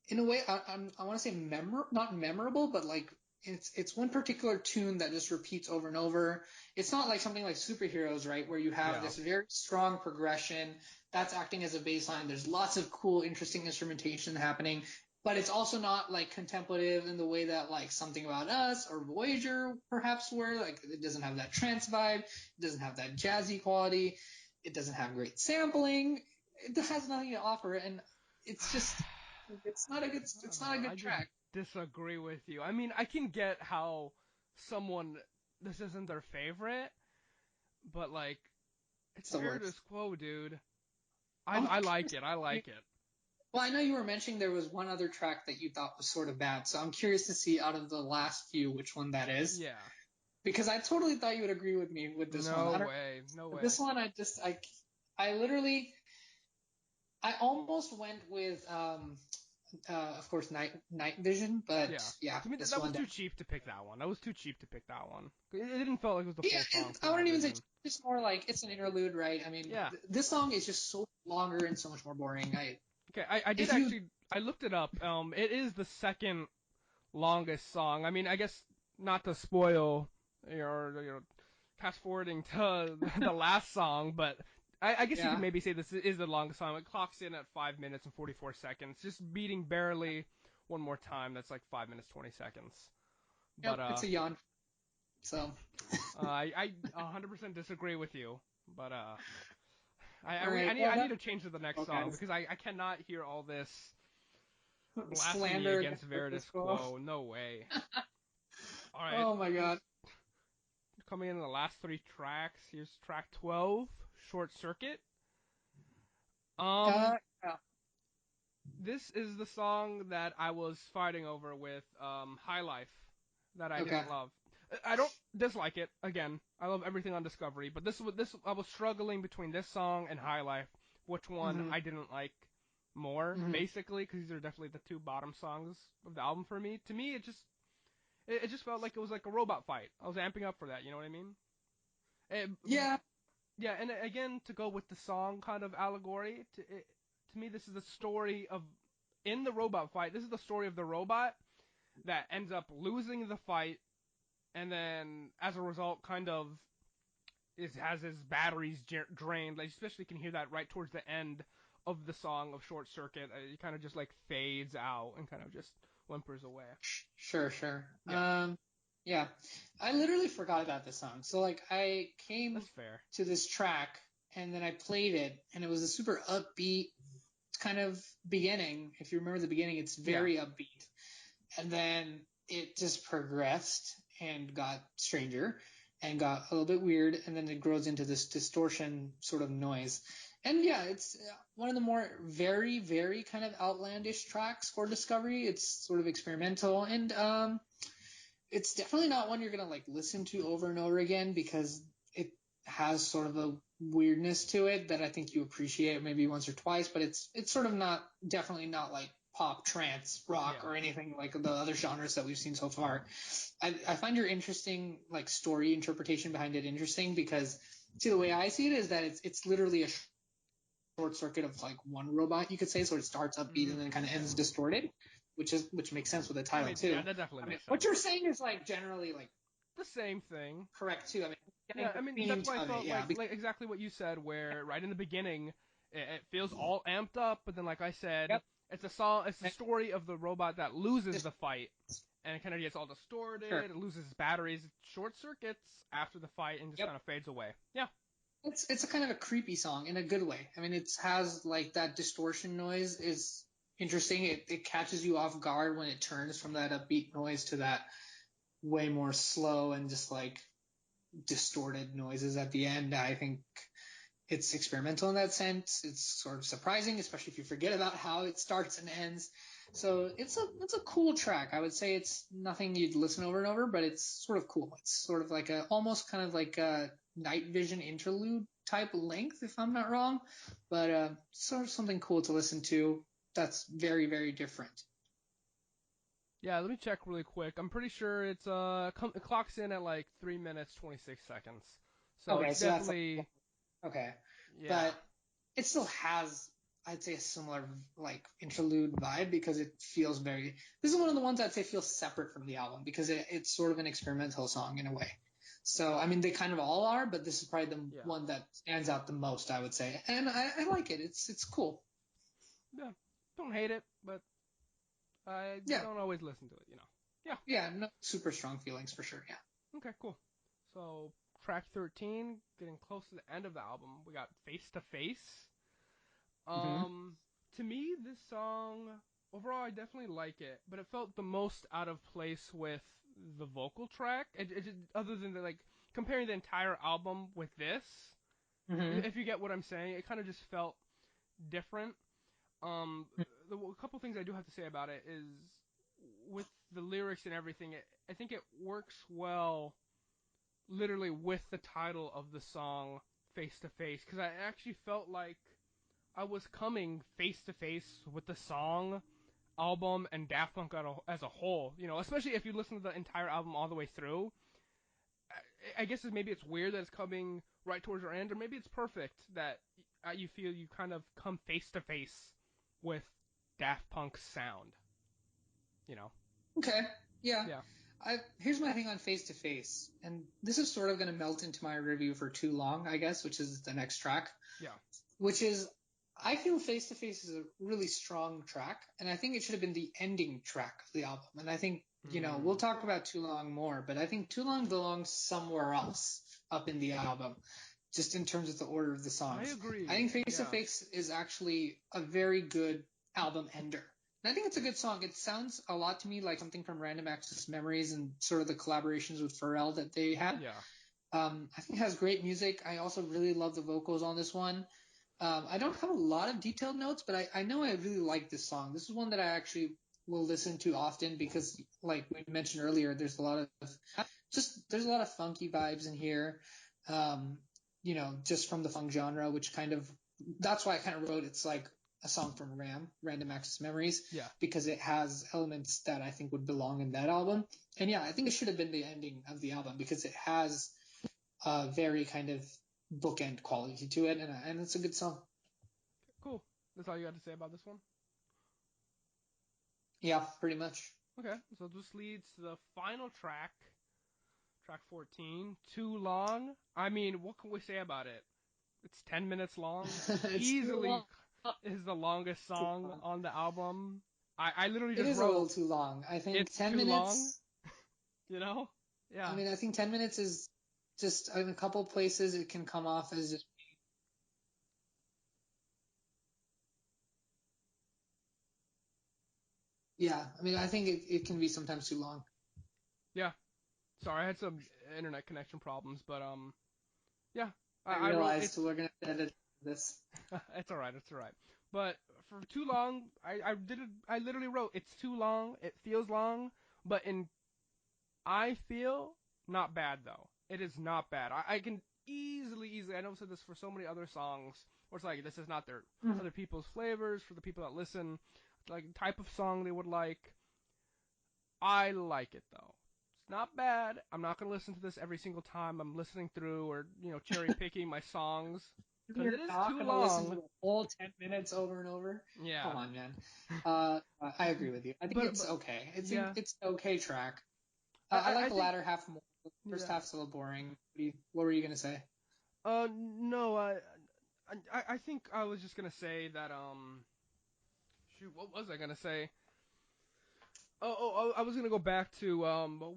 in a way I want to say not memorable, but like it's one particular tune that just repeats over and over. It's not like something like Superheroes, right, where you have Yeah. this very strong progression that's acting as a bass line. There's lots of cool, interesting instrumentation happening, but it's also not like contemplative in the way that like Something About Us or Voyager perhaps were. Like it doesn't have that trance vibe. It doesn't have that jazzy quality. It doesn't have great sampling. It has nothing to offer, and it's just I it's don't not know. a I good just track. disagree with you. I mean, I can get how someone this isn't their favorite, but like it's It's the Veritas worst. Quo, dude. I'm I like curious. it. I like it. Well, I know you were mentioning there was one other track that you thought was sort of bad, so I'm curious to see out of the last few which one that is, Yeah. because I totally thought you would agree with me with this one. No I don't. way. No way. This one, I literally, I almost went with, of course, Night Vision, but Yeah. yeah, To me, this that was one. too cheap to pick that one. That was too cheap to pick that one. It didn't feel like it was the Yeah, full song for I Night wouldn't even say Vision. it's more like it's an interlude, right? I mean, Yeah. this song is just so longer and so much more boring. Okay. I did If you, actually. I looked it up. It is the second longest song. I mean, I guess not to spoil your fast forwarding to the last song, but I guess you could yeah, maybe say this is the longest song. It clocks in at 5 minutes and 44 seconds, just beating barely one more time. That's like 5 minutes 20 seconds. yep, But it's a yawn. So, I 100% disagree with you. But all right, well I need that, to change to the next oh song guys, because I cannot hear all this blasphemy slander against against Veritas this quo. Quo. No way. All right, Oh my god. coming in the last three tracks. Here's track 12, Short Circuit. Um, Yeah, this is the song that I was fighting over with High Life that I okay. didn't love. I don't dislike it. Again, I love everything on Discovery, but this I was struggling between this song and High Life, which one Mhm. I didn't like more, Mhm. basically, because these are definitely the two bottom songs of the album for me. To me, it just felt like it was like a robot fight. I was amping up for that. You know what I mean? It, Yeah. yeah, and again, to go with the song kind of allegory, to me, this is the story of, in the robot fight, this is the story of the robot that ends up losing the fight, and then, as a result, kind of has his batteries drained. Like, especially you can hear that right towards the end of the song of Short Circuit. It kind of just like fades out and kind of just whimpers away. Sure, sure. Yeah, Yeah, I literally forgot about this song. So like I came that's fair. to this track and then I played it and it was a super upbeat kind of beginning. If you remember the beginning, it's Yeah, very upbeat. And then it just progressed and got stranger and got a little bit weird and then it grows into this distortion sort of noise. And yeah, it's one of the more very, very kind of outlandish tracks for Discovery. It's sort of experimental and it's definitely not one you're gonna like listen to over and over again because it has sort of a weirdness to it that I think you appreciate maybe once or twice, but it's sort of not definitely not like pop, trance, rock, yeah. or anything like the other genres that we've seen so far. I find your interesting like story interpretation behind it interesting because see the way I see it is that it's literally a short circuit of like one robot, you could say. So it starts upbeat and then kind of ends distorted, which makes sense with the That title made too. yeah, that definitely I mean, makes what sense. you're saying is like generally like The same thing. correct too. I mean, Yeah, getting I the mean that's themes why I of it, felt yeah. like exactly what you said, where right in the beginning it feels all amped up, but then like I said, Yep. it's a song, it's the And story of the robot that loses just the fight, and it kind of gets all sure. distorted, it loses its batteries, it short circuits after the fight, and just Yep. kind of fades away. Yeah, It's a kind of a creepy song in a good way. I mean, it has like that distortion noise is interesting. It catches you off guard when it turns from that upbeat noise to that way more slow and just like distorted noises at the end. I think it's experimental in that sense. It's sort of surprising, especially if you forget about how it starts and ends. So it's a cool track. I would say it's nothing you'd listen over and over, but it's sort of cool. It's sort of like a almost kind of like a night vision interlude type length, if I'm not wrong. But sort of something cool to listen to. That's very very different. yeah. Let me check really quick. I'm pretty sure it clocks in at like 3 minutes 26 seconds, so Okay, it's so that's definitely okay, yeah. but it still has, I'd say, a similar like interlude vibe because it feels very. This is one of the ones I'd say feels separate from the album because it's sort of an experimental song in a way. So I mean, they kind of all are, but this is probably the Yeah, one that stands out the most, I would say, and I like it. It's cool. yeah. Don't hate it, but I Yeah, don't always listen to it. Yeah. yeah, no super strong feelings for sure. Yeah. Okay, cool. So track 13, getting close to the end of the album, we got Face to Face. Hmm. Um, to me, this song overall I definitely like it, but it felt the most out of place with the vocal track. Other than like comparing the entire album with this, Hmm. if you get what I'm saying, it kind of just felt different. Um, a couple things I do have to say about it is with the lyrics and everything, I think it works well literally with the title of the song face to face because I actually felt like I was coming face to face with the song, album, and Daft Punk as a whole. Especially if you listen to the entire album all the way through. I guess maybe it's weird that it's coming right towards your end, or maybe it's perfect that you feel you kind of come face to face with Daft Punk's sound. You know? Okay. Yeah. Yeah. Here's my thing on face to face, and this is sort of going to melt into my review for too long, I guess, which is the next track. Yeah. Which is I feel Face to Face is a really strong track, and I think it should have been the ending track of the album. And I think we'll Mm, talk about Too Long more, but I think Too Long belongs somewhere else up in the album, just in terms of the order of the I songs. I agree. think Face to Yeah. Face is actually a very good album ender. And I think it's a good song. It sounds a lot to me like something from Random Access Memories and sort of the collaborations with Pharrell that they had. Yeah. I think it has great music. I also really love the vocals on this one. I don't have a lot of detailed notes, but I know I really like this song. This is one that I actually will listen to often because, like we mentioned earlier, there's a lot of funky vibes in here. Um, just from the funk genre, which kind of that's why I kind of wrote it's like a song from Random Access Memories, Yeah. because it has elements that I think would belong in that album. And yeah, I think it should have been the ending of the album because it has a very kind of bookend quality to it, and it's a good song. Cool. That's all you got to say about this one? Yeah, pretty much. Okay. So this leads to the final track, track 14, Too Long. I mean, what can we say about it? It's 10 minutes long. It's too Easily long. is the longest Too song long. on the album. I literally It just is a little wrote, too long. I think it's 10 too long, minutes. you know? I Yeah. mean, I think 10 minutes is just in a couple places it can come off as just, yeah. I mean, I think it can be sometimes too long. Yeah. Sorry, I had some internet connection problems, but yeah. I I wrote realized it's we're gonna edit this. it's alright, it's alright. But for too long, I literally wrote it's too long, it feels long, but in I feel not bad though. It is not bad. I can easily I know I've said this for so many other songs where it's like this is not their Mhm. other people's flavors for the people that listen, like type of song they would like. I like it though. It's not bad. I'm not gonna listen to this every single time I'm listening through or cherry picking my songs because You're it is not too gonna listen to long. the whole 10 minutes over and over. Come Yeah, on, man. I agree with you. I think but it's okay. yeah, It's an okay track. I I like the think latter half more. The first yeah. half's a little boring. What were you gonna say? No, I think I was just gonna say that shoot, what was I gonna say? I was gonna go back to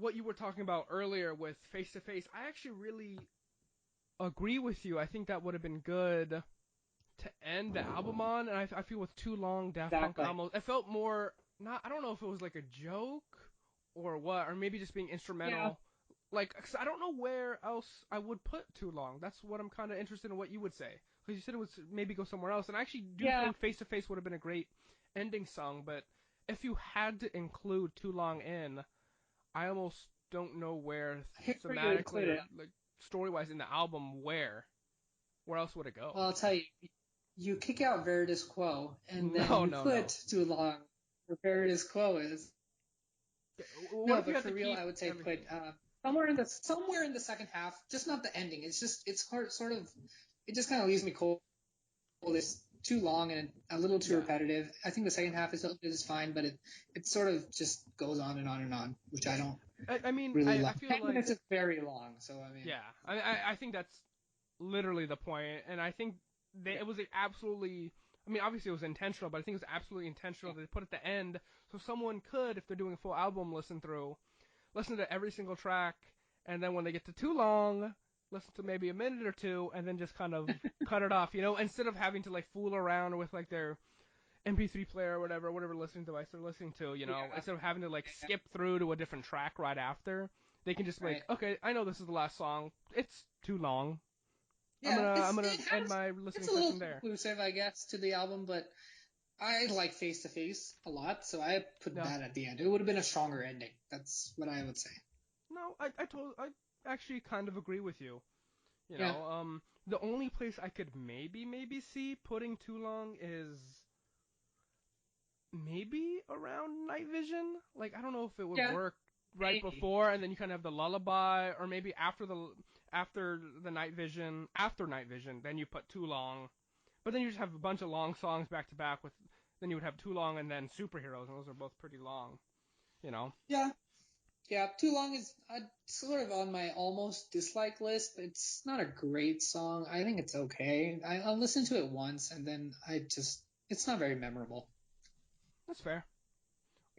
what you were talking about earlier with face to face. I actually really agree with you. I think that would have been good to end the album on, and I feel with Too Long, Daft Punk Exactly. almost. It felt more not. I don't know if it was like a joke or what, or maybe just being Yeah. instrumental. Like, 'cause I don't know where else I would put Too Long. That's what I'm kind of interested in what you would say. Because you said it was maybe go somewhere else, and I actually do Yeah. think Face to Face would have been a great ending song. But if you had to include Too Long in, I almost don't know where Here's where you thematically include or it. like story wise in the album where else would it go? Well, I'll tell you. You kick out Veritas Quo, and then No, you no, put no. Too Long where Veritas Quo is. What No, if you but had to for real, keep I would say put everything? somewhere in the second half, just not the ending. It's sort of it just kind of leaves me cold. It's too long and a little too Yeah. repetitive. I think the second half is fine, but it sort of just goes on and on and on, which I don't I mean, really I love. feel 10 minutes like is very long, so I mean, yeah. I think that's literally the point, and I think yeah, it was absolutely. I mean, obviously it was intentional, but I think it was absolutely intentional yeah, that they put at the end so someone could, if they're doing a full album listen to every single track, and then when they get to Too Long, listen to maybe a minute or two, and then just kind of cut it off, instead of having to like fool around with like their MP3 player or whatever listening device they're listening to, yeah, instead of having to like yeah, skip through to a different track right after, they can just like, right. okay, I know this is the last song. It's too long. Yeah, I'm gonna it end has my it's listening a little session there. conclusive, I guess, to the album, but I like Face to Face a lot, so I put No, that at the end. It would have been a stronger ending. That's what I would say. no, I actually kind of agree with you. Yeah, The only place I could maybe see putting Too Long is maybe around Night Vision. Like I don't know if it would yeah, work right maybe. before and then you kind of have the lullaby, or maybe after the Night Vision, then you put Too Long. But then you just have a bunch of long songs back to back with. Then you would have Too Long and then Superheroes, and those are both pretty long. You know. Yeah, yeah. Too Long is sort of on my almost dislike list. It's not a great song. I think it's okay. I'll listen to it once, and then it's not very memorable. That's fair.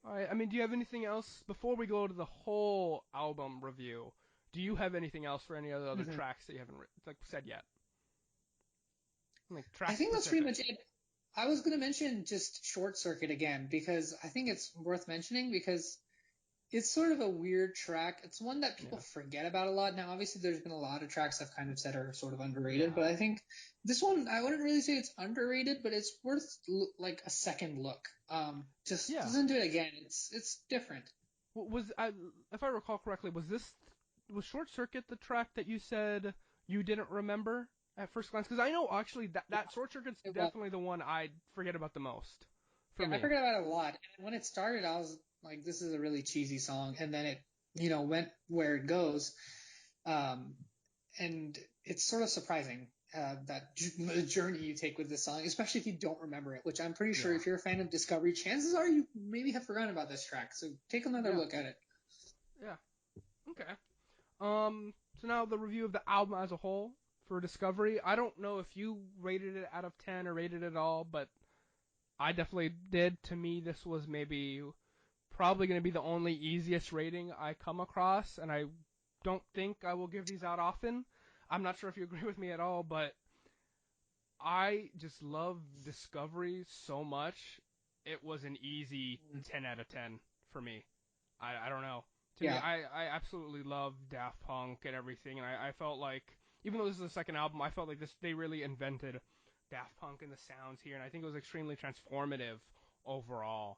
All right. I mean, do you have anything else before we go to the whole album review? Do you have anything else for any of the other Hmm. tracks that you haven't like said yet? Like I track think that's pretty specific. much it. I was going to mention just Short Circuit again because I think it's worth mentioning because it's sort of a weird track. It's one that people Yeah. forget about a lot. Now, obviously, there's been a lot of tracks I've kind of said are sort of underrated, Yeah. but I think this one, I wouldn't really say it's underrated, but it's worth like a second look. Just Yeah. listen to it again. It's different. Was I, if I recall correctly, was Short Circuit the track that you said you didn't remember at first glance? Because I know actually that Short Circuit's It was. definitely the one I forget about the most for Yeah, I me. forgot about it a lot. And when it started, I was like, this is a really cheesy song. And then it, went where it goes. Um, and it's sort of surprising that the journey you take with this song, especially if you don't remember it, which I'm pretty sure Yeah. if you're a fan of Discovery, chances are you maybe have forgotten about this track. So take another Yeah. look at it. Yeah. Okay. So now the review of the album as a whole for Discovery. I don't know if you rated it out of 10 or rated it at all, but I definitely did. To me, this was maybe probably going to be the only easiest rating I come across, and I don't think I will give these out often. I'm not sure if you agree with me at all, but I just love Discovery so much. It was an easy 10 out of 10 for me. I don't know. To me, Yeah, I absolutely love Daft Punk and everything, and I felt like, even though this is the second album, I felt like they really invented Daft Punk and the sounds here, and I think it was extremely transformative overall.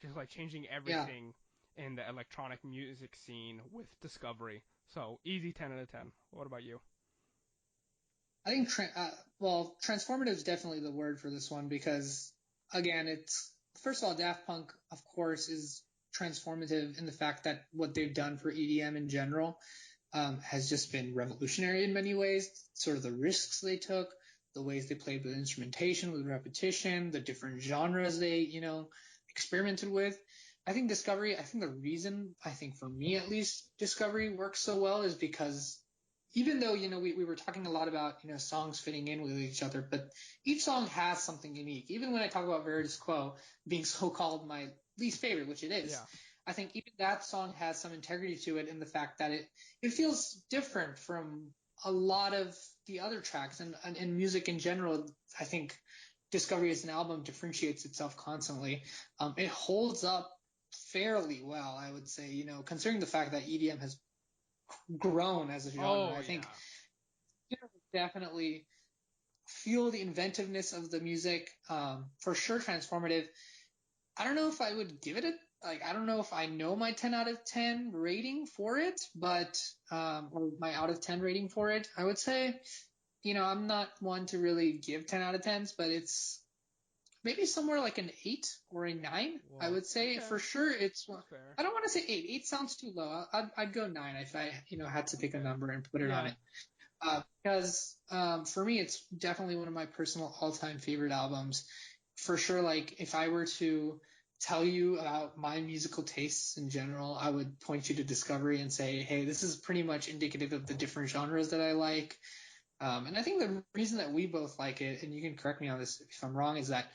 Just like changing yeah. everything in the electronic music scene with Discovery. So easy 10 out of 10. What about you? I think well, transformative is definitely the word for this one because again, it's first of all, Daft Punk, of course, is transformative in the fact that what they've done for EDM in general has just been revolutionary in many ways. Sort of the risks they took, the ways they played with instrumentation, with repetition, the different genres they, experimented with. I think Discovery, I think the reason, I think for me at least, Discovery works so well is because even though, we were talking a lot about, songs fitting in with each other, but each song has something unique. Even when I talk about Veritas Quo being so-called my least favorite, which it is, Yeah. I think even that song has some integrity to it in the fact that it feels different from a lot of the other tracks and music in general. I think Discovery as an album differentiates itself constantly. It holds up fairly well, I would say, considering the fact that EDM has grown as a genre. Oh I think yeah. definitely feel the inventiveness of the music. For sure, transformative. I don't know if I would give it a like. I don't know if I know my 10 out of 10 rating for it, but or my out of 10 rating for it. I would say, I'm not one to really give 10 out of 10s, but it's maybe somewhere like an 8 or a 9. I Whoa. would say Okay. for sure it's. That's fair. I don't want to say 8. 8 sounds too low. I'd go 9 if I had to pick a Okay. number and put it on Yeah. it. Because for me, it's definitely one of my personal all-time favorite albums. For sure, like if I were to tell you about my musical tastes in general, I would point you to Discovery and say, hey, this is pretty much indicative of the different genres that I like. And I think the reason that we both like it, and you can correct me on this if I'm wrong, is that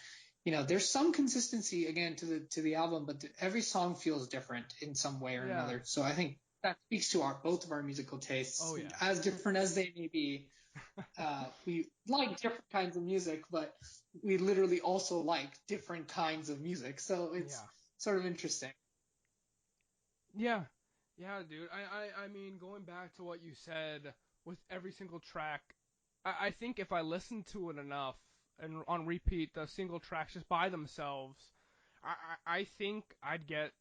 there's some consistency again to the album, but every song feels different in some way or Yeah. another. So I think that speaks to our both of our musical Oh tastes, yeah. as different as they may be. We like different kinds of music, but we literally also like different kinds of music. So it's Yeah. sort of interesting. Yeah. Yeah, dude. I mean, going back to what you said with every single track, I think if I listened to it enough and on repeat the single tracks just by themselves, I think I'd get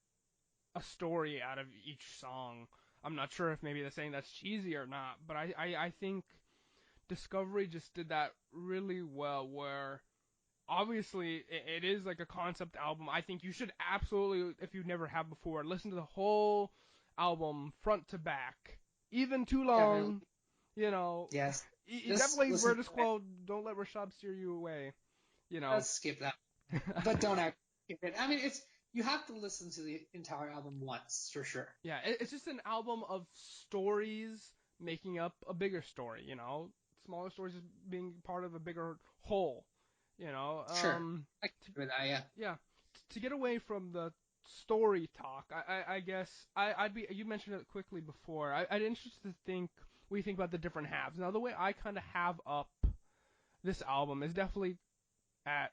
a story out of each song. I'm not sure if maybe they're saying that's cheesy or not, but I think Discovery just did that really well where obviously it is like a concept album. I think you should absolutely, if you never have before, listen to the whole album front to back. Even too Definitely, long, you know. yes. Just Definitely listen Vertus to it. Quo, don't let Rishabh steer you away, you know. Let's skip that, but don't act. I mean, it's you have to listen to the entire album once for sure. Yeah, it's just an album of stories making up a bigger story, you know. Smaller stories just being part of a bigger whole, you know. Sure, I can agree with that. Yeah, Yeah, to get away from the story talk, I guess I'd be. You mentioned it quickly before. I'd interested to think what you think about the different halves. Now, the way I kind of have up this album is definitely at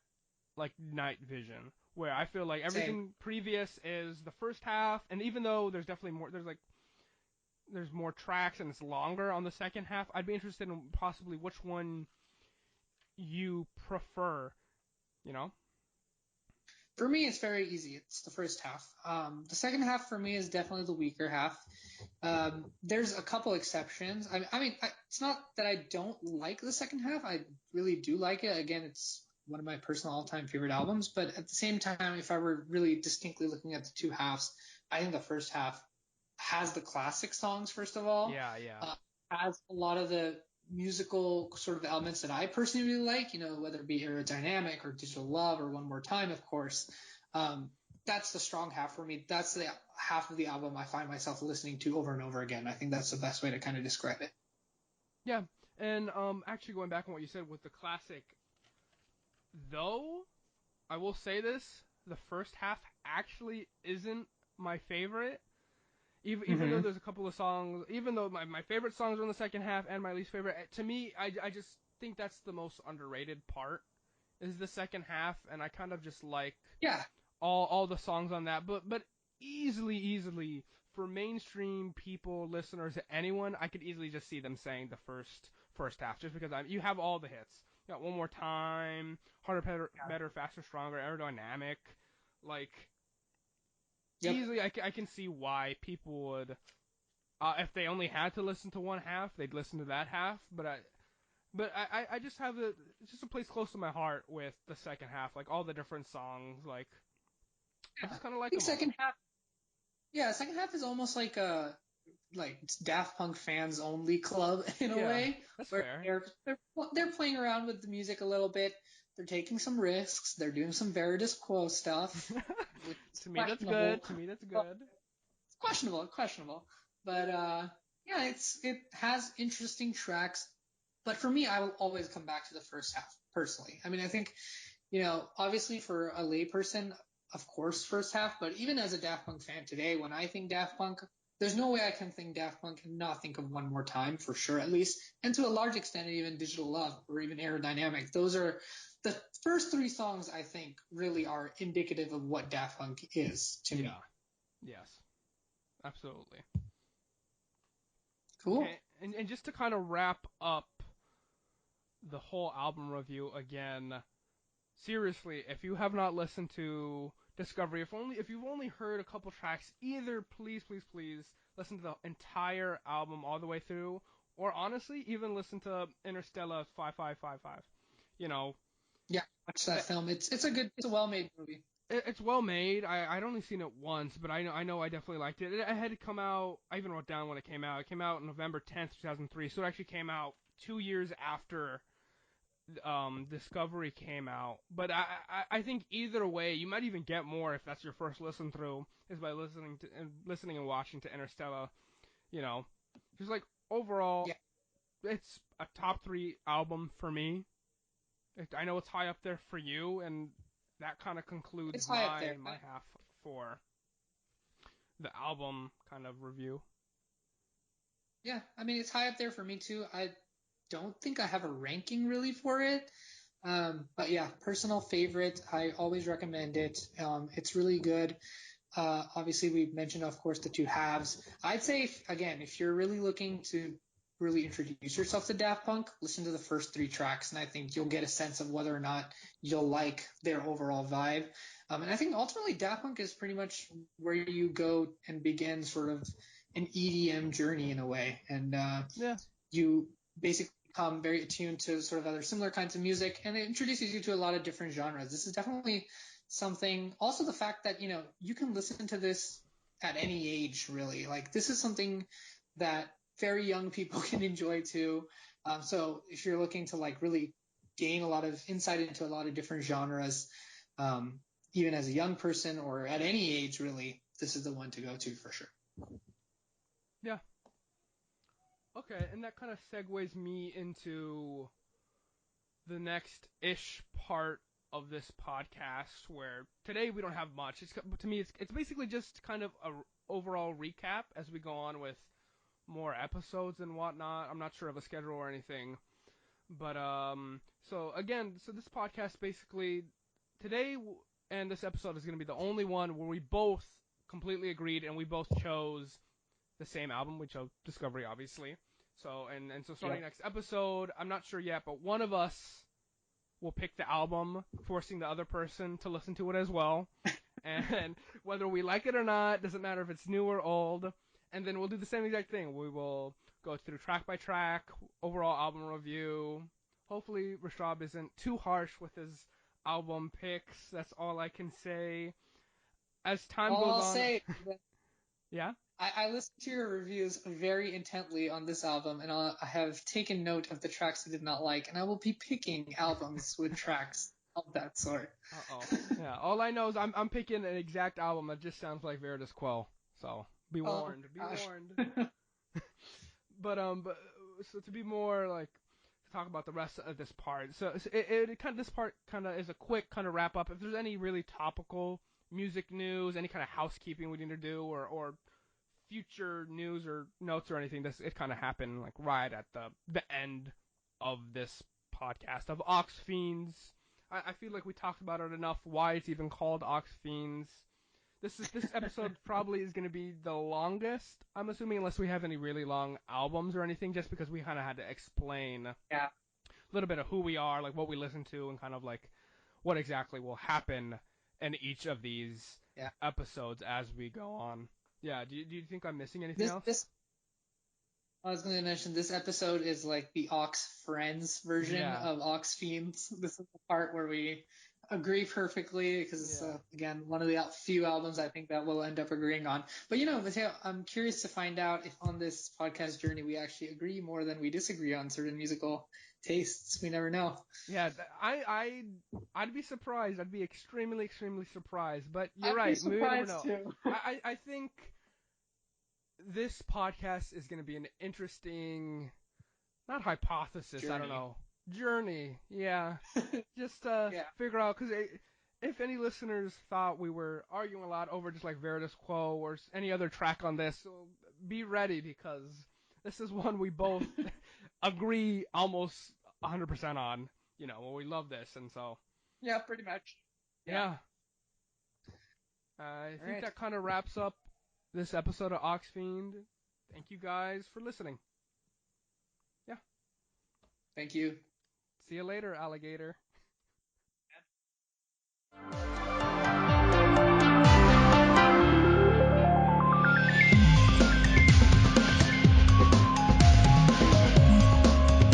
like Night Vision, where I feel like same. everything previous is the first half, and even though there's definitely more, there's more tracks and it's longer on the second half. I'd be interested in possibly which one you prefer. You know? For me, it's very easy. It's the first half. The second half for me is definitely the weaker half. There's a couple exceptions. It's not that I don't like the second half. I really do like it. Again, it's one of my personal all-time favorite albums. But at the same time, if I were really distinctly looking at the two halves, I think the first half has the classic songs, first of all, Yeah, yeah, has a lot of the musical sort of elements that I personally really like, whether it be Aerodynamic or Digital Love or One More Time, of course. Um, that's the strong half for me. That's the half of the album I find myself listening to over and over again. I think that's the best way to kind of describe it. Yeah, and actually going back on what you said with the classic, though, I will say this: the first half actually isn't my favorite. Even though Mm-hmm. there's a couple of songs, even though my favorite songs are in the second half and my least favorite, to me, I just think that's the most underrated part is the second half, and I kind of just like Yeah. all the songs on that. But easily for mainstream people, listeners, anyone, I could easily just see them saying the first half, just because you have all the hits. You got One More Time, Harder, Better, Faster, Stronger, Aerodynamic, like Yep. easily I can see why people would, if they only had to listen to one half, they'd listen to that half. But I just have it's just a place close to my heart with the second half, like all the different songs, like I Yeah. just kind of I like think them all. second half. Yeah, second half is almost like a like Daft Punk fans only club in a Yeah, way, that's where fair. they're playing around with the music a little bit. They're taking some risks. They're doing some Veritas Quo stuff, which is To me, that's good. questionable. To me, that's Well, good. it's questionable. But yeah, it has interesting tracks. But for me, I will always come back to the first half personally. I mean, I think obviously for a layperson, of course, first half, but even as a Daft Punk fan today, when I think Daft Punk, there's no way I can think Daft Punk and not think of One More Time for sure, at least. And to a large extent, even Digital Love or even Aerodynamic. Those are the first three songs I think really are indicative of what Daft Punk is to Yeah. me. Yes. Absolutely. Cool. Okay. And just to kind of wrap up the whole album review again, seriously, if you have not listened to Discovery, if you've only heard a couple tracks, either please listen to the entire album all the way through, or honestly, even listen to Interstellar 5555. You know, Yeah, watch that eh, film. It's a well made movie. it's well made. I'd only seen it once, but I know I definitely liked it. It had come out. I even wrote down when it came out. It came out November 10th, 2003. So it actually came out 2 years after Discovery came out. But I think either way, you might even get more if that's your first listen through, is by listening and watching to Interstellar. You know, just like overall, Yeah, it's a top three album for me. I know it's high up there for you, and that kind of concludes it's high up my there. my half for the album kind of review. Yeah, I mean it's high up there for me too. I don't think I have a ranking really for it. But yeah, personal favorite. I always recommend it. It's really good. Obviously, we mentioned, of course, the two halves. I'd say, again, if you're really looking to really introduce yourself to Daft Punk, listen to the first three tracks, and I think you'll get a sense of whether or not you'll like their overall vibe. And I think ultimately Daft Punk is pretty much where you go and begin sort of an EDM journey in a way. And Yeah, you basically become very attuned to sort of other similar kinds of music, and it introduces you to a lot of different genres. This is definitely something. Also, the fact that you can listen to this at any age, really. Like this is something that very young people can enjoy too. So if you're looking to like really gain a lot of insight into a lot of different genres, um, even as a young person or at any age, really, this is the one to go to for sure. yeah. Okay, and that kind of segues me into the next ish part of this podcast, where today we don't have much. To me, it's basically just kind of a overall recap as we go on with more episodes and whatnot. I'm not sure of a schedule or anything, but so again, so this podcast basically today and this episode is going to be the only one where we both completely agreed and we both chose the same album. We chose Discovery, obviously. So so starting Yep. next episode, I'm not sure yet, but one of us will pick the album, forcing the other person to listen to it as well. And whether we like it or not, doesn't matter if it's new or old. And then we'll do the same exact thing. We will go through track by track, overall album review. Hopefully, Rishabh isn't too harsh with his album picks. That's all I can say. As time All goes I'll on, say, yeah, I listened to your reviews very intently on this album, and I have taken note of the tracks I did not like, and I will be picking albums with tracks of that sort. Uh-oh. Yeah. All I know is I'm picking an exact album that just sounds like Veritas Quo. So be Oh warned. Be gosh. warned. But so to be more like to talk about the rest of this part. So it kind of this part kind of is a quick kind of wrap up. If there's any really topical music news, any kind of housekeeping we need to do, or future news or notes or anything, this it kind of happened like right at the end of this podcast of Aux Fiends. I feel like we talked about it enough. Why it's even called Aux Fiends. This episode probably is going to be the longest, I'm assuming, unless we have any really long albums or anything, just because we kind of had to explain a Yeah. little bit of who we are, like what we listen to, and kind of like what exactly will happen in each of these Yeah. episodes as we go on. Yeah, do you think I'm missing anything This else? this I was going to mention this episode is like the Aux Friends version Yeah, of Aux Fiends. This is the part where we agree perfectly because it's yeah. again one of the few albums I think that we'll end up agreeing on. But Mateo, I'm curious to find out if on this podcast journey we actually agree more than we disagree on certain musical tastes. We never know. Yeah, I'd be surprised. I'd be extremely, extremely surprised. But you're I'd be right. We never surprised know. too. I think this podcast is going to be an interesting, not hypothesis, I don't Journey. know, journey. Yeah, just Yeah. figure out because if any listeners thought we were arguing a lot over just like Veritas Quo or any other track on this, so be ready because this is one we both agree almost 100% on. Well, we love this, and so Yeah, pretty much. Yeah. yeah, I All think right. that kind of wraps up this episode of Aux Fiend. Thank you guys for listening. Yeah. Thank you. See you later, alligator.